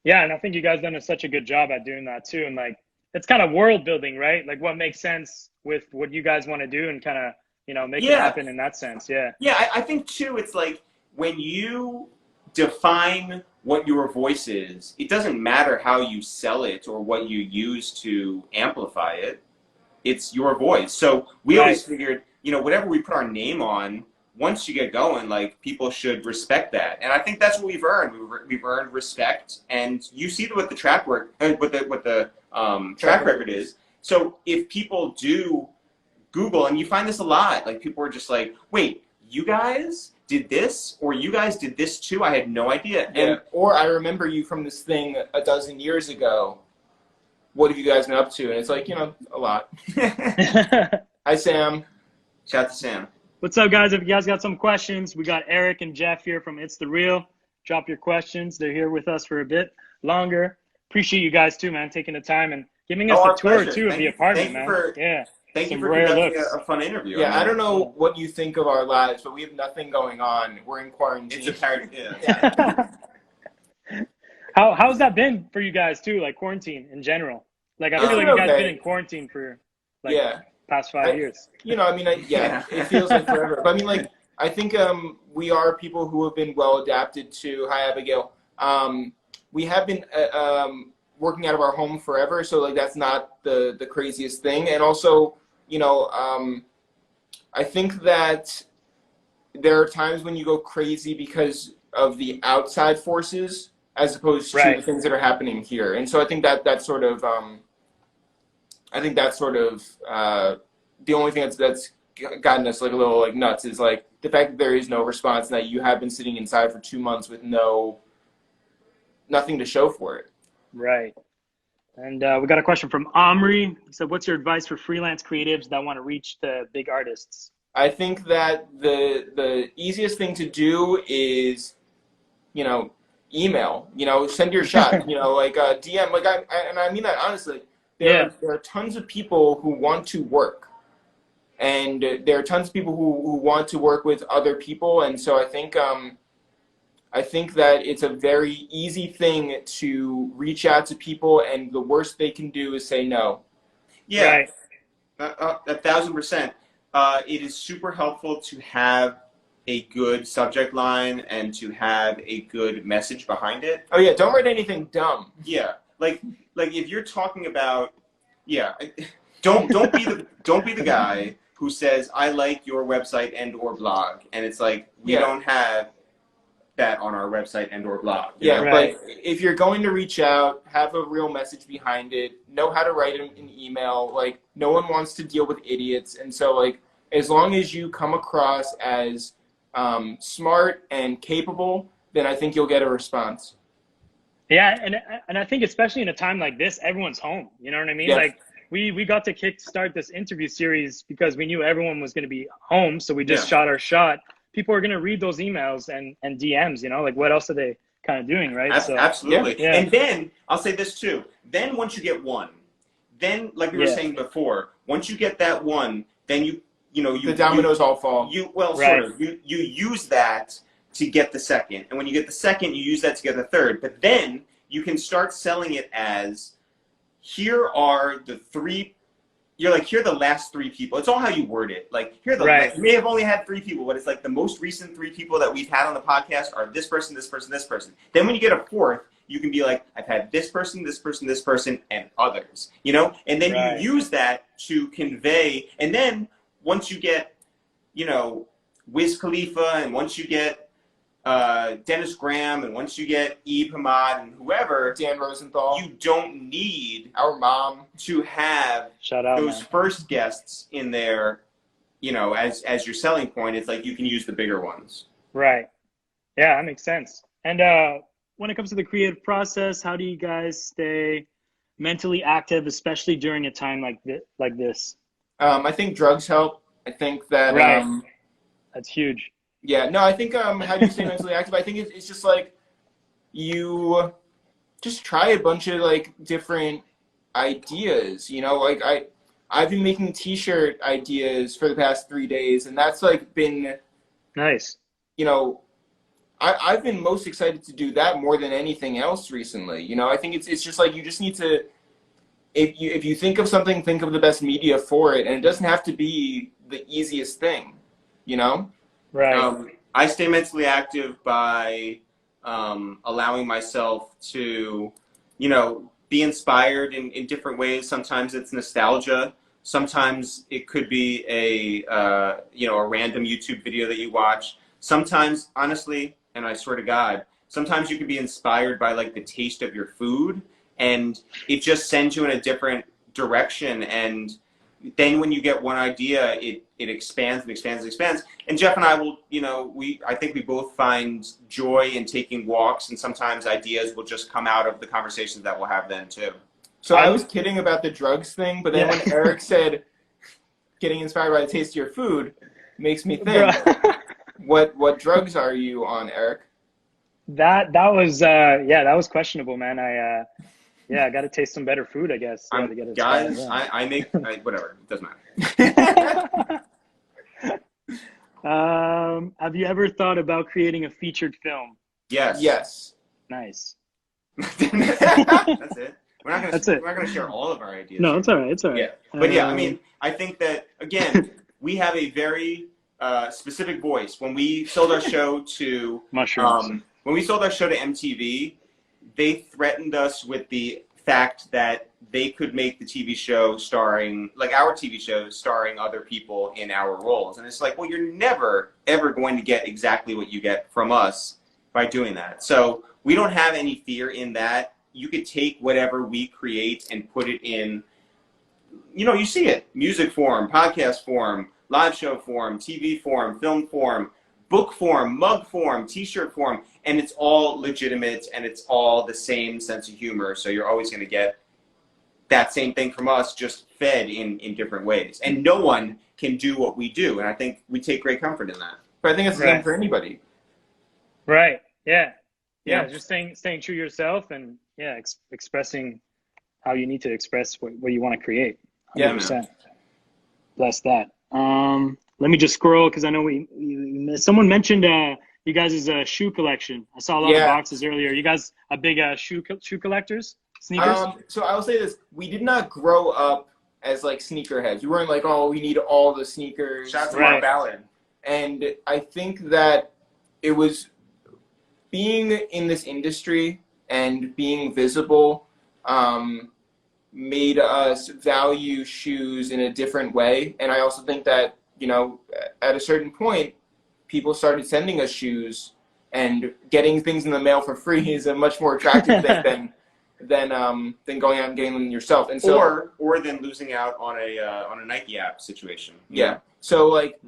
Yeah, and I think you guys done such a good job at doing that too. And like it's kind of world building, right? Like what makes sense with what you guys want to do and kind of, make it happen in that sense. Yeah. Yeah, I think too, it's like when you define what your voice is, it doesn't matter how you sell it or what you use to amplify it. It's your voice. So we always figured, whatever we put our name on, once you get going, like people should respect that. And I think that's what we've earned. We've earned respect, and you see what the track record is. So if people do Google, and you find this a lot, like people are just like, wait, you guys did this, or you guys did this too? I had no idea. Yeah. And, or I remember you from this thing a dozen years ago. What have you guys been up to? And it's like, a lot. Hi, Sam. Shout out to Sam. What's up, guys? If you guys got some questions, we got Eric and Jeff here from It's The Real. Drop your questions. They're here with us for a bit longer. Appreciate you guys too, man, taking the time and giving us the tour too of the apartment, man. Thank you for conducting a fun interview. Yeah, I don't know what you think of our lives, but we have nothing going on. We're in quarantine. It's a parody. Yeah. How's that been for you guys too, like quarantine in general? Like I feel like you guys been in quarantine for past 5 years. It feels like forever. But I mean, like, I think we are people who have been well adapted to. Hi, Abigail. We have been working out of our home forever, so like that's not the craziest thing. And also, I think that there are times when you go crazy because of the outside forces as opposed to the things that are happening here. And so I think that's sort of the only thing that's gotten us like a little like nuts is like the fact that there is no response and that you have been sitting inside for 2 months with nothing to show for it. Right. And we got a question from Omri. He said, what's your advice for freelance creatives that want to reach the big artists? I think that the easiest thing to do is, email, send your shot, like DM, like and I mean that honestly. There are tons of people who want to work, and there are tons of people who want to work with other people. And so I think that it's a very easy thing to reach out to people, and the worst they can do is say no. Yeah, 1,000%. It is super helpful to have a good subject line and to have a good message behind it. Oh yeah, don't write anything dumb. Yeah, like if you're talking about, don't be the guy who says I like your website and or blog, and it's like we don't have that on our website and or blog. But if you're going to reach out, have a real message behind it, know how to write an email. Like no one wants to deal with idiots, and so like as long as you come across as smart and capable, then I think you'll get a response. Yeah, and I think especially in a time like this, everyone's home. You know what I mean? Yes. Like we got to kickstart this interview series because we knew everyone was going to be home, so we just shot our shot. People are going to read those emails and DMs. Like what else are they kind of doing, right? Absolutely. Yeah. And then I'll say this too. Then once you get one, then like we were saying before, once you get that one, then you the dominoes all fall. Sort of. You use that to get the second, and when you get the second, you use that to get the third. But then you can start selling it as, here are the three, you're like, here are the last three people. It's all how you word it. Like, here are the, you may have only had three people, but it's like the most recent three people that we've had on the podcast are this person, this person, this person. Then when you get a fourth, you can be like, I've had this person, this person, this person, and others, you know? And then you use that to convey. And then once you get, you know, Wiz Khalifa, and once you get Dennis Graham, and once you get Eve Hamad and whoever, Dan Rosenthal, you don't need our mom to have those first guests in there, you know, as your selling point. It's like you can use the bigger ones. Right. Yeah, that makes sense. And when it comes to the creative process, how do you guys stay mentally active, especially during a time like this? I think drugs help. I think that that's huge. Yeah, no, I think how do you stay mentally active? I think it's just like you just try a bunch of like different ideas, you know, like I've been making t-shirt ideas for the past 3 days, and that's like been nice. You know, I've been most excited to do that more than anything else recently. You know, I think it's just like you just need to, if you think of something, think of the best media for it, and it doesn't have to be the easiest thing, you know? Right. I stay mentally active by allowing myself to, you know, be inspired in different ways. Sometimes it's nostalgia. Sometimes it could be a, you know, a random YouTube video that you watch. Sometimes, honestly, and I swear to God, sometimes you can be inspired by like the taste of your food, and it just sends you in a different direction. And then when you get one idea, it expands and expands and expands. And Jeff and I will, you know, I think we both find joy in taking walks, and sometimes ideas will just come out of the conversations that we'll have then too. So I was kidding about the drugs thing, but then when Eric said getting inspired by the taste of your food, makes me think, what drugs are you on, Eric? That was questionable, man. I got to taste some better food, I guess. Guys, I make whatever. It doesn't matter. Have you ever thought about creating a featured film? Yes. Yes. Nice. That's it. We're not going to share all of our ideas. No, it's all right. It's all right. Yeah. But yeah, I mean, I think that, again, we have a very specific voice. When we sold our show to Mushrooms. When we sold our show to MTV, they threatened us with the fact that they could make the TV show starring, like our TV show starring other people in our roles. And it's like, well, you're never, ever going to get exactly what you get from us by doing that. So we don't have any fear in that. You could take whatever we create and put it in, you know, you see it, music form, podcast form, live show form, TV form, film form, book form, mug form, t-shirt form, and it's all legitimate, and it's all the same sense of humor. So you're always going to get that same thing from us, just fed in different ways. And no one can do what we do, and I think we take great comfort in that. But I think it's the same for anybody. Right. Yeah. Yeah. Just staying true to yourself, and expressing how you need to express what you want to create. 100%. Yeah. Bless that. Let me just scroll, because I know someone mentioned you guys' shoe collection. I saw a lot of boxes earlier. You guys a big shoe collectors? Sneakers? So I will say this. We did not grow up as like sneakerheads. We weren't like, oh, we need all the sneakers. Shout out to Mark Ballard. And I think that it was being in this industry and being visible made us value shoes in a different way. And I also think that, you know, at a certain point, people started sending us shoes, and getting things in the mail for free is a much more attractive thing than going out and getting them yourself. And so, or than losing out on a Nike app situation. Yeah. So like,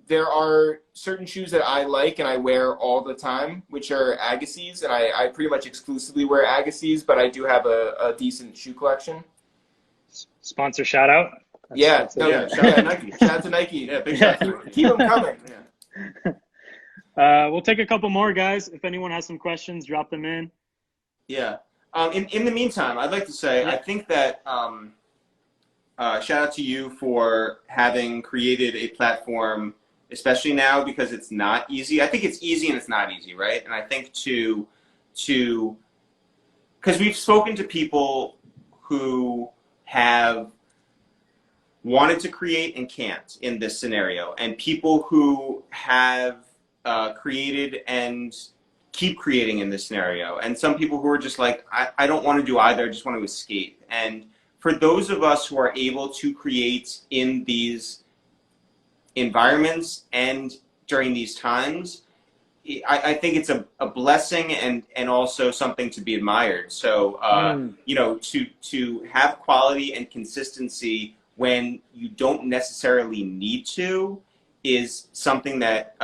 there are certain shoes that I like and I wear all the time, which are Agassiz, and I pretty much exclusively wear Agassiz, but I do have a decent shoe collection. Sponsor shout out. Shout out to Nike. Shout out to Nike. Yeah, big shout. Keep them coming. We'll take a couple more, guys. If anyone has some questions, drop them in. Yeah. In the meantime, I'd like to say I think that shout out to you for having created a platform, especially now, because it's not easy. I think it's easy and it's not easy, right? And I think to because we've spoken to people who have wanted to create and can't in this scenario, and people who have created and keep creating in this scenario, and some people who are just like, I don't want to do either, I just want to escape. And for those of us who are able to create in these environments and during these times, I think it's a blessing and also something to be admired. So, you know, to have quality and consistency when you don't necessarily need to is something that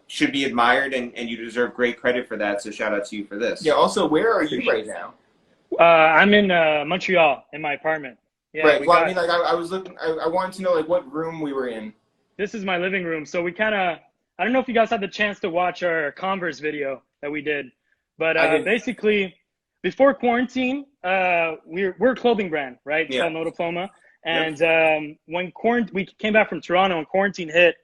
should be admired, and you deserve great credit for that. So shout out to you for this. Yeah. Also, where are you right now? I'm in Montreal in my apartment. Yeah, right. Well, I mean, like I was looking. I wanted to know like what room we were in. This is my living room. So we kind of, I don't know if you guys had the chance to watch our Converse video that we did, but basically before quarantine, we're a clothing brand, right? It's called nodiploma. And when we came back from Toronto and quarantine hit,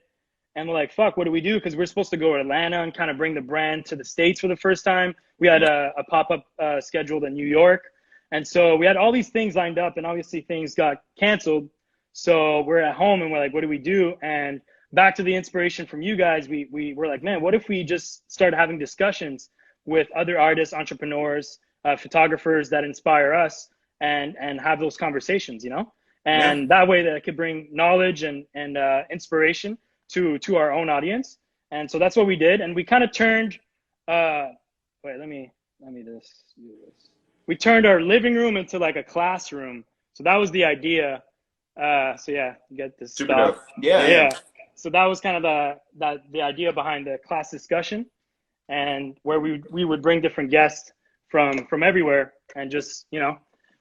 and we're like, fuck, what do we do? Because we're supposed to go to Atlanta and kind of bring the brand to the States for the first time. We had a pop-up scheduled in New York. And so we had all these things lined up, and obviously things got canceled. So we're at home and we're like, what do we do? And back to the inspiration from you guys, we were like, man, what if we just started having discussions with other artists, entrepreneurs, photographers that inspire us, and have those conversations, you know? And that way that it could bring knowledge and inspiration to our own audience. And so that's what we did. And we kind of turned, wait, let me do this. We turned our living room into like a classroom. So that was the idea. So yeah, get this stuff. Yeah. So that was kind of the idea behind the class discussion, and where we would bring different guests from everywhere, and just, you know,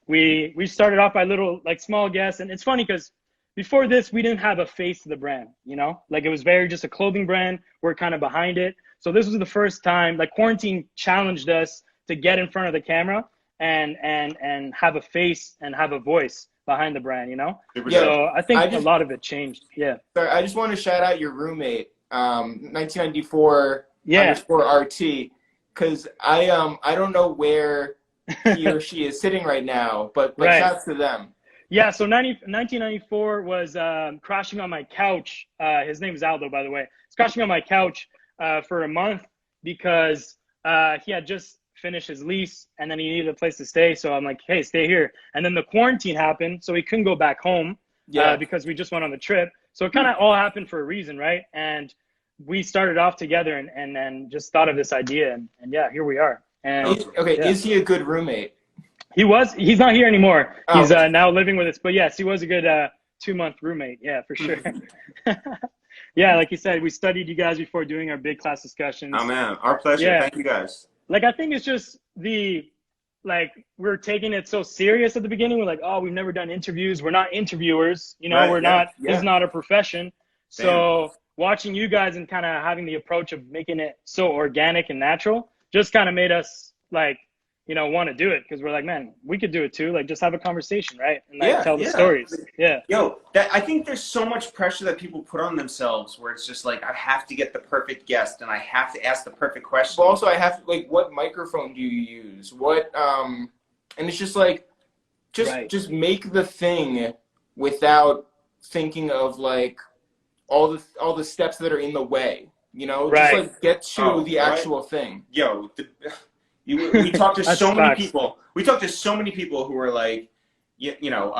we started off by little, like, small guests. And it's funny because before this, we didn't have a face to the brand, you know, like it was very just a clothing brand. We're kind of behind it. So this was the first time, like, quarantine challenged us to get in front of the camera and have a face and have a voice behind the brand, you know? Yeah. So I think a lot of it changed. Yeah. Sorry, I just want to shout out your roommate, 1994 _RT, because I don't know where he or she is sitting right now, but shouts to them. Yeah, so 1994 was crashing on my couch. His name is Aldo, by the way. He's crashing on my couch for a month because he had just finished his lease, and then he needed a place to stay. So I'm like, hey, stay here. And then the quarantine happened, so he couldn't go back home because we just went on the trip. So it kind of all happened for a reason, right? And we started off together and then just thought of this idea, and yeah, here we are. And is he a good roommate? He's not here anymore. He's now living with us. But yes, he was a good 2-month roommate. Yeah, for sure. Yeah, like you said, we studied you guys before doing our big class discussions. Oh man, our pleasure. Yeah. Thank you guys. Like, I think it's just we're taking it so serious at the beginning. We're like, oh, we've never done interviews. We're not interviewers. You know, this is not a profession. So watching you guys and kind of having the approach of making it so organic and natural just kind of made us, like, you know, want to do it, because we're like, man, we could do it too. Like, just have a conversation, right? And tell the stories. Yeah. Yo, I think there's so much pressure that people put on themselves where it's just like, I have to get the perfect guest and I have to ask the perfect question. But also I have to, like, what microphone do you use? What, and it's just like, just make the thing without thinking of, like, all the steps that are in the way, you know? Just, like, get to the actual thing. Yo, we talked to so many people. We talked to so many people who were like, you know,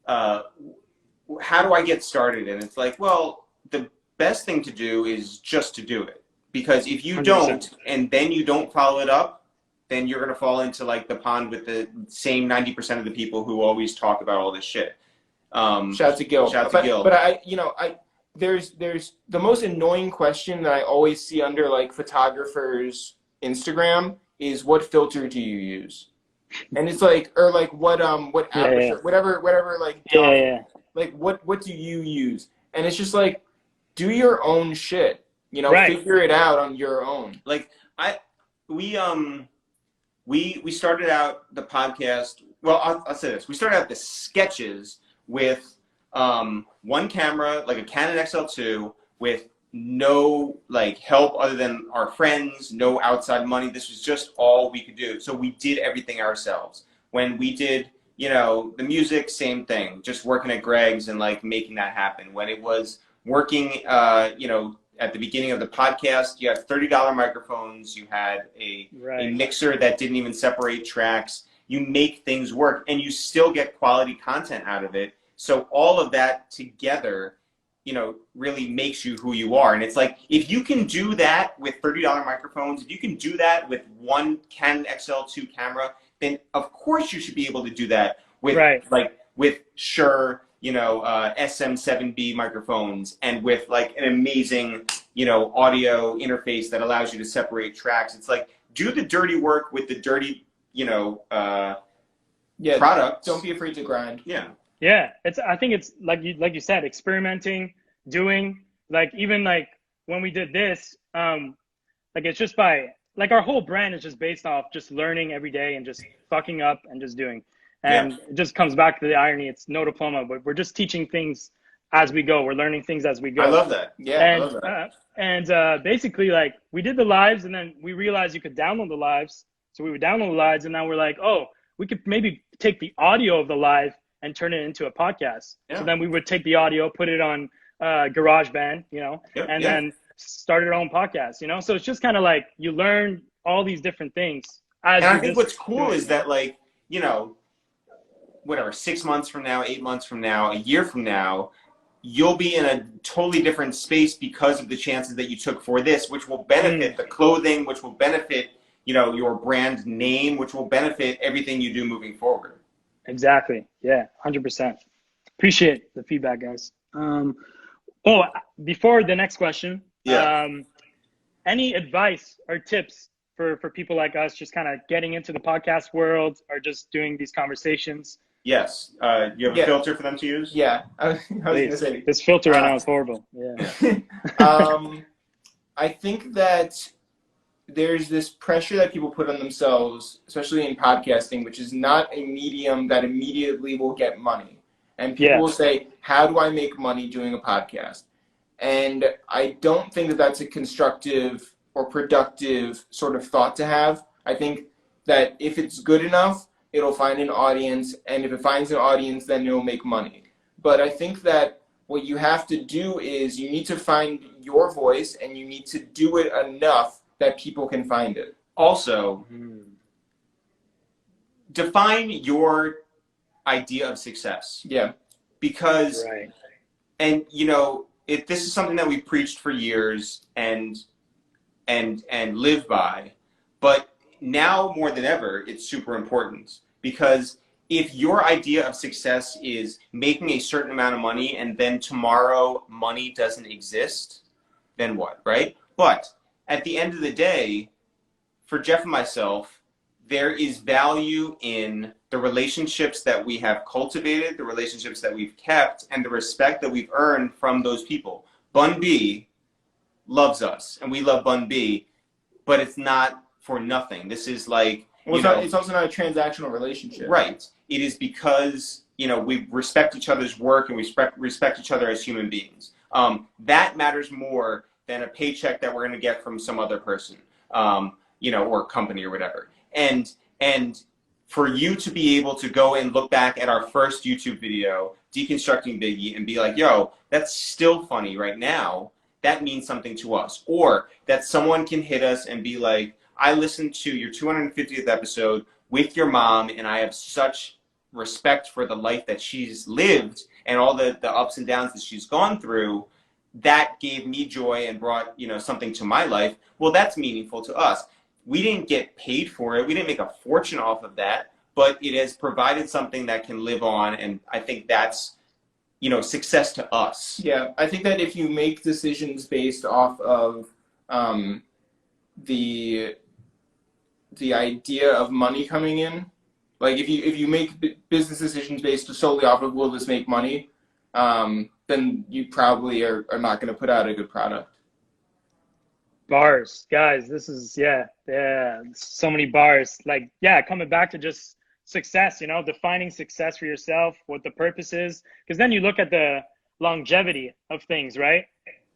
how do I get started? And it's like, well, the best thing to do is just to do it. Because if you 100%. Don't, and then you don't follow it up, then you're going to fall into, like, the pond with the same 90% of the people who always talk about all this shit. Shout to Gil. But there's the most annoying question that I always see under, like, photographers' Instagram is, what filter do you use? And it's like, or like, what aperture, whatever, like, like, what do you use? And it's just like, do your own shit, you know, figure it out on your own. Like, we started out the podcast, well, I'll say this, we started out the sketches with one camera, like a Canon XL2 with no like help other than our friends, no outside money. This was just all we could do. So we did everything ourselves. When we did, you know, the music, same thing, just working at Greg's and like making that happen. When it was working, you know, at the beginning of the podcast, you had $30 microphones, you had a mixer that didn't even separate tracks. You make things work and you still get quality content out of it. So all of that together, you know, really makes you who you are. And it's like, if you can do that with $30 microphones, if you can do that with one Canon XL2 camera, then of course you should be able to do that with like with Shure, you know, SM7B microphones and with like an amazing, you know, audio interface that allows you to separate tracks. It's like, do the dirty work with the dirty, you know, products. Don't be afraid to grind. Yeah. Yeah, I think it's like you said, experimenting, doing, like even like when we did this, like it's just by like our whole brand is just based off just learning every day and just fucking up and just doing. And it just comes back to the irony. It's no diploma, but we're just teaching things as we go. We're learning things as we go. I love that. Yeah, and, I love that. Basically, like we did the lives, and then we realized you could download the lives. So we would download the lives, and now we're like, oh, we could maybe take the audio of the live and turn it into a podcast. Yeah. So then we would take the audio, put it on GarageBand, you know, then start our own podcast, you know? So it's just kind of like you learn all these different things. And I think what's cool is that, like, you know, whatever, 6 months from now, 8 months from now, a year from now, you'll be in a totally different space because of the chances that you took for this, which will benefit the clothing, which will benefit, you know, your brand name, which will benefit everything you do moving forward. Exactly. Yeah, 100%. Appreciate the feedback, guys. Before the next question, any advice or tips for people like us just kind of getting into the podcast world or just doing these conversations? Yes. You have a filter for them to use? Yeah. I was going to say. This filter right now is horrible. Yeah. I think that there's this pressure that people put on themselves, especially in podcasting, which is not a medium that immediately will get money. And people will say, how do I make money doing a podcast? And I don't think that that's a constructive or productive sort of thought to have. I think that if it's good enough, it'll find an audience. And if it finds an audience, then it'll make money. But I think that what you have to do is you need to find your voice and you need to do it enough that people can find it. Also, define your idea of success. Yeah. Because, and you know, this is something that we preached for years and live by, but now more than ever, it's super important because if your idea of success is making a certain amount of money and then tomorrow money doesn't exist, then what, right? But at the end of the day, for Jeff and myself, there is value in the relationships that we have cultivated, the relationships that we've kept, and the respect that we've earned from those people. Bun B loves us, and we love Bun B, but it's not for nothing. This is like, it's also not a transactional relationship. Right. It is because, you know, we respect each other's work and we respect each other as human beings. That matters more than a paycheck that we're going to get from some other person, you know, or company or whatever. And for you to be able to go and look back at our first YouTube video, Deconstructing Biggie, and be like, yo, that's still funny right now, that means something to us. Or that someone can hit us and be like, I listened to your 250th episode with your mom, and I have such respect for the life that she's lived and all the ups and downs that she's gone through. That gave me joy and brought, you know, something to my life. Well, that's meaningful to us. We didn't get paid for it. We didn't make a fortune off of that, but it has provided something that can live on. And I think that's, you know, success to us. Yeah. I think that if you make decisions based off of the idea of money coming in, like if you make business decisions based solely off of will this make money, then you probably are not going to put out a good product. Bars, guys, this is, so many bars. Like, coming back to just success, you know, defining success for yourself, what the purpose is. Because then you look at the longevity of things, right?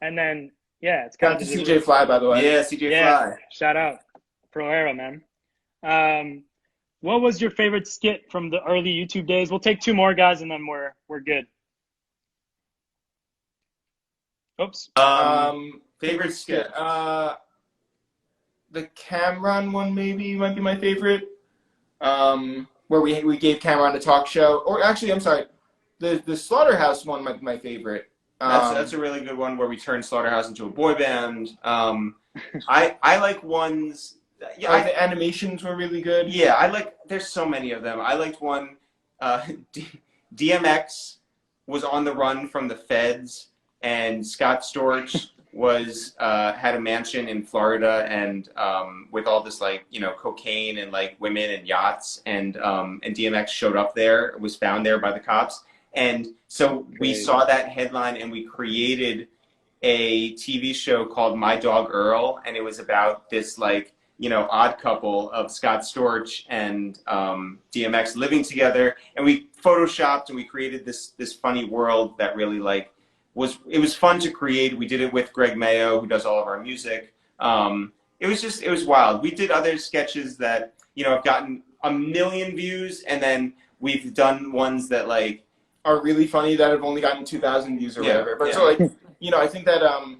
And then Yeah, it's Shout kind out of to CJ Fly, by the way. Yeah, CJ Fly. Shout out, Pro Era, man. What was your favorite skit from the early YouTube days? We'll take two more, guys, and then we're good. Oops. Favorite skit. The Cameron one maybe might be my favorite. Where we gave Cameron a talk show. Or actually, I'm sorry, the Slaughterhouse one might be my favorite. That's a really good one where we turned Slaughterhouse into a boy band. I like ones. Yeah, the animations were really good. Yeah, there's so many of them. I liked one. DMX was on the run from the feds, and Scott Storch was had a mansion in Florida, and with all this cocaine and women and yachts, and DMX showed up there, was found there by the cops, and so we saw that headline and we created a TV show called My Dog Earl, and it was about this odd couple of Scott Storch and DMX living together, and we photoshopped and we created this funny world that really it was fun to create. We did it with Greg Mayo, who does all of our music. It was wild. We did other sketches that have gotten 1 million views, and then we've done ones that are really funny that have only gotten 2,000 views or whatever. But so I think that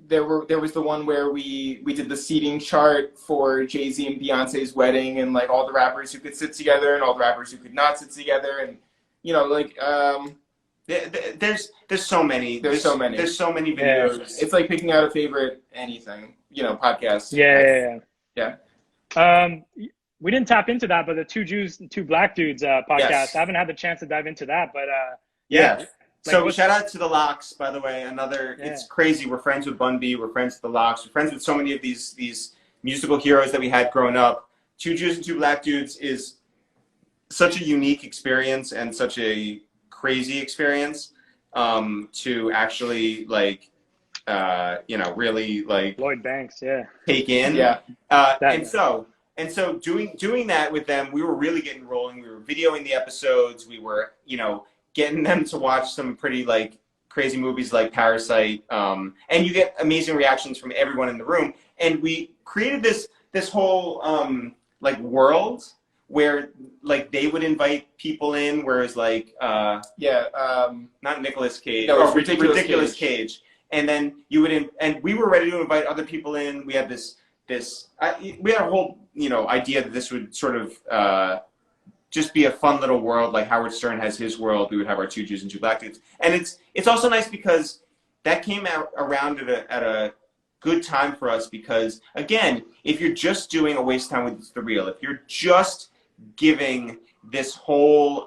there was the one where we did the seating chart for Jay-Z and Beyonce's wedding, and all the rappers who could sit together and all the rappers who could not sit together, and there's so many. There's so many videos. Yeah. It's like picking out a favorite anything, podcast. Yeah. We didn't tap into that, but the Two Jews, Two Black Dudes podcast. Yes. I haven't had the chance to dive into that, but yeah. So shout out to the Locks, by the way. It's crazy. We're friends with Bun B. We're friends with the Locks. We're friends with so many of these musical heroes that we had growing up. Two Jews and Two Black Dudes is such a unique experience and such a crazy experience to actually really Lloyd Banks, take in. Yeah. And so doing that with them, we were really getting rolling. We were videoing the episodes. We were, getting them to watch some pretty crazy movies like Parasite. And you get amazing reactions from everyone in the room. And we created this whole world where they would invite people in, whereas not Nicolas Cage. No, Ridiculous Cage. And then you would and we were ready to invite other people in. We had we had a whole idea that this would sort of just be a fun little world, like Howard Stern has his world. We would have our Two Jews and Two Black Dudes, and it's also nice because that came out around at a good time for us, because again, if you're just doing a waste time with It's the Real, if you're just giving this whole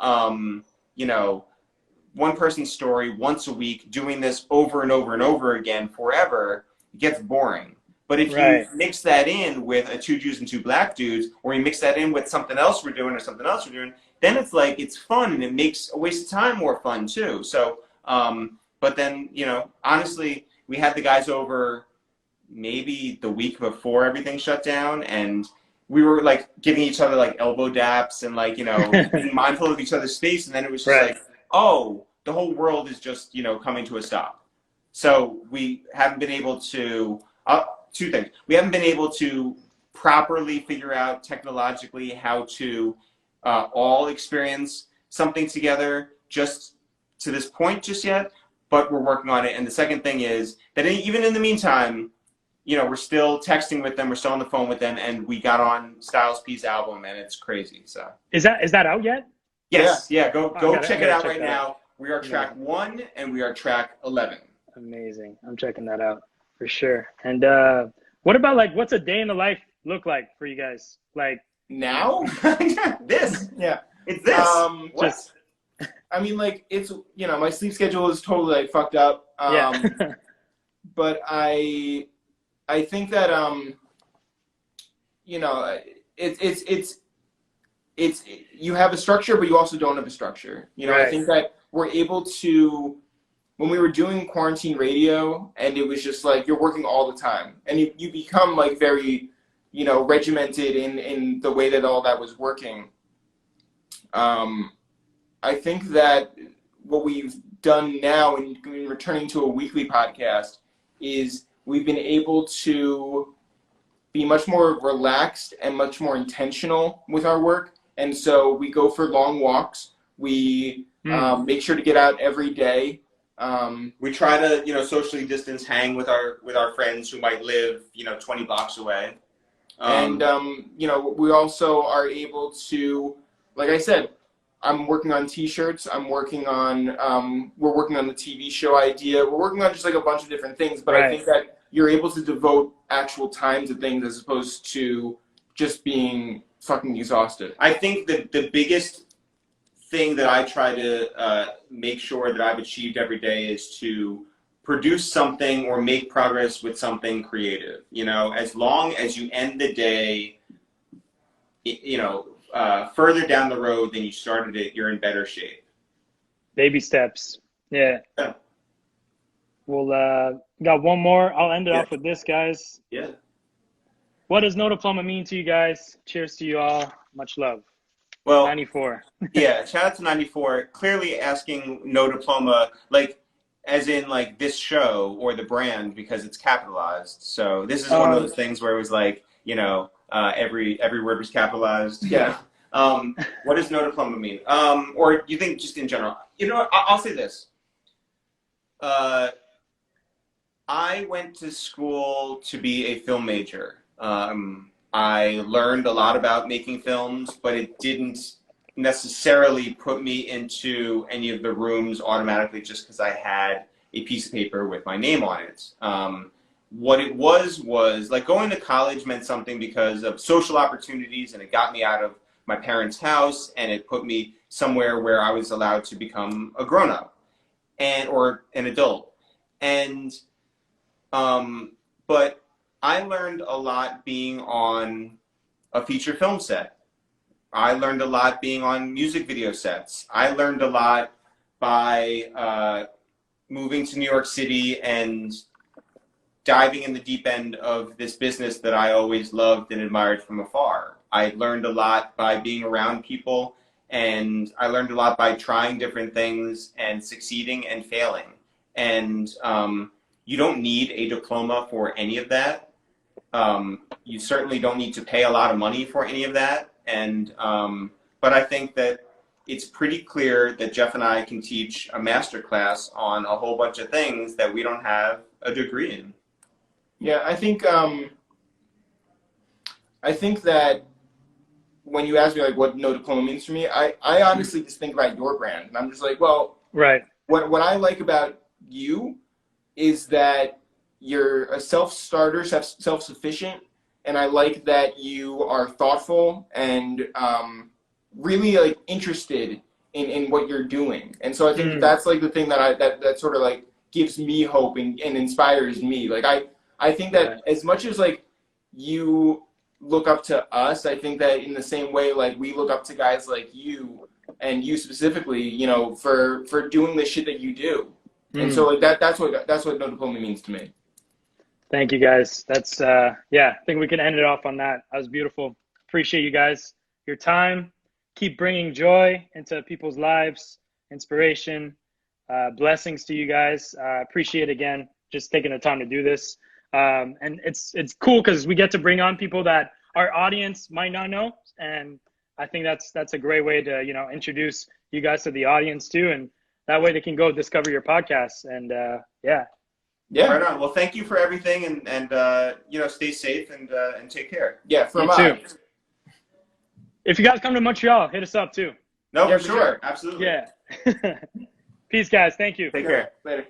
one person story once a week, doing this over and over and over again forever, it gets boring. But if you mix that in with a Two Jews and Two Black Dudes, or you mix that in with something else we're doing or something else we're doing, then it's fun, and it makes a waste of time more fun too. So, but then, honestly, we had the guys over maybe the week before everything shut down, and we were giving each other elbow daps and being mindful of each other's space, and then it was just oh, the whole world is just coming to a stop. So we haven't been able to two things. We haven't been able to properly figure out technologically how to all experience something together just to this point just yet, but we're working on it. And the second thing is that even in the meantime, we're still texting with them, we're still on the phone with them, and we got on Styles P's album, and it's crazy. So is that out yet? Yes, yeah. Go check it out right now. We are track 1 and we are track 11. Amazing. I'm checking that out for sure. And what about what's a day in the life look like for you guys? Now? This. Yeah. It's this. Just I mean, it's my sleep schedule is totally fucked up. But I think that it's you have a structure, but you also don't have a structure. I think that we're able to, when we were doing quarantine radio, and it was just you're working all the time, and you become very, regimented in the way that all that was working. I think that what we've done now in returning to a weekly podcast is we've been able to be much more relaxed and much more intentional with our work. And so we go for long walks. We make sure to get out every day. We try to, socially distance hang with our friends who might live, 20 blocks away. We also are able to, like I said, I'm working on t-shirts. We're working on the TV show idea. We're working on just like a bunch of different things, but I think that you're able to devote actual time to things as opposed to just being fucking exhausted. I think that the biggest thing that I try to make sure that I've achieved every day is to produce something or make progress with something creative. As long as you end the day, further down the road than you started it, you're in better shape. Baby steps. Yeah. We'll got one more. I'll end it off with this, guys. Yeah. What does no diploma mean to you guys? Cheers to you all. Much love. Well, 94. Yeah, shout out to 94. Clearly asking no diploma, as in this show or the brand, because it's capitalized. So this is one of those things where it was every word was capitalized. Yeah. What does no diploma mean? Or you think just in general? I'll say this. I went to school to be a film major. I learned a lot about making films, but it didn't necessarily put me into any of the rooms automatically just because I had a piece of paper with my name on it. What it was going to college meant something because of social opportunities, and it got me out of my parents' house, and it put me somewhere where I was allowed to become a grown-up or an adult. But I learned a lot being on a feature film set. I learned a lot being on music video sets. I learned a lot by moving to New York City and diving in the deep end of this business that I always loved and admired from afar. I learned a lot by being around people, and I learned a lot by trying different things and succeeding and failing. And you don't need a diploma for any of that. You certainly don't need to pay a lot of money for any of that. But I think that it's pretty clear that Jeff and I can teach a masterclass on a whole bunch of things that we don't have a degree in. Yeah, I think that when you ask me what no diploma means to me, I honestly just think about your brand, and I'm just like, well, right. What I like about you is that you're a self-starter, self-sufficient, and I like that you are thoughtful and really interested in what you're doing. And so I think that's the thing that sort of gives me hope and inspires me. I think that as much as you look up to us, I think that in the same way we look up to guys like you, and you specifically, for doing the shit that you do. And so that's what no diploma means to me. Thank you, guys. That's I think we can end it off on that. That was beautiful. Appreciate you guys, your time. Keep bringing joy into people's lives, inspiration, blessings to you guys. Appreciate again just taking the time to do this. And it's cool because we get to bring on people that our audience might not know, and I think that's a great way to introduce you guys to the audience too, and that way they can go discover your podcast. And yeah, right on. Well, thank you for everything, and stay safe and take care. Yeah, you too. If you guys come to Montreal, hit us up too. No, for sure. Absolutely. Yeah. Peace, guys. Thank you. Take care. Later.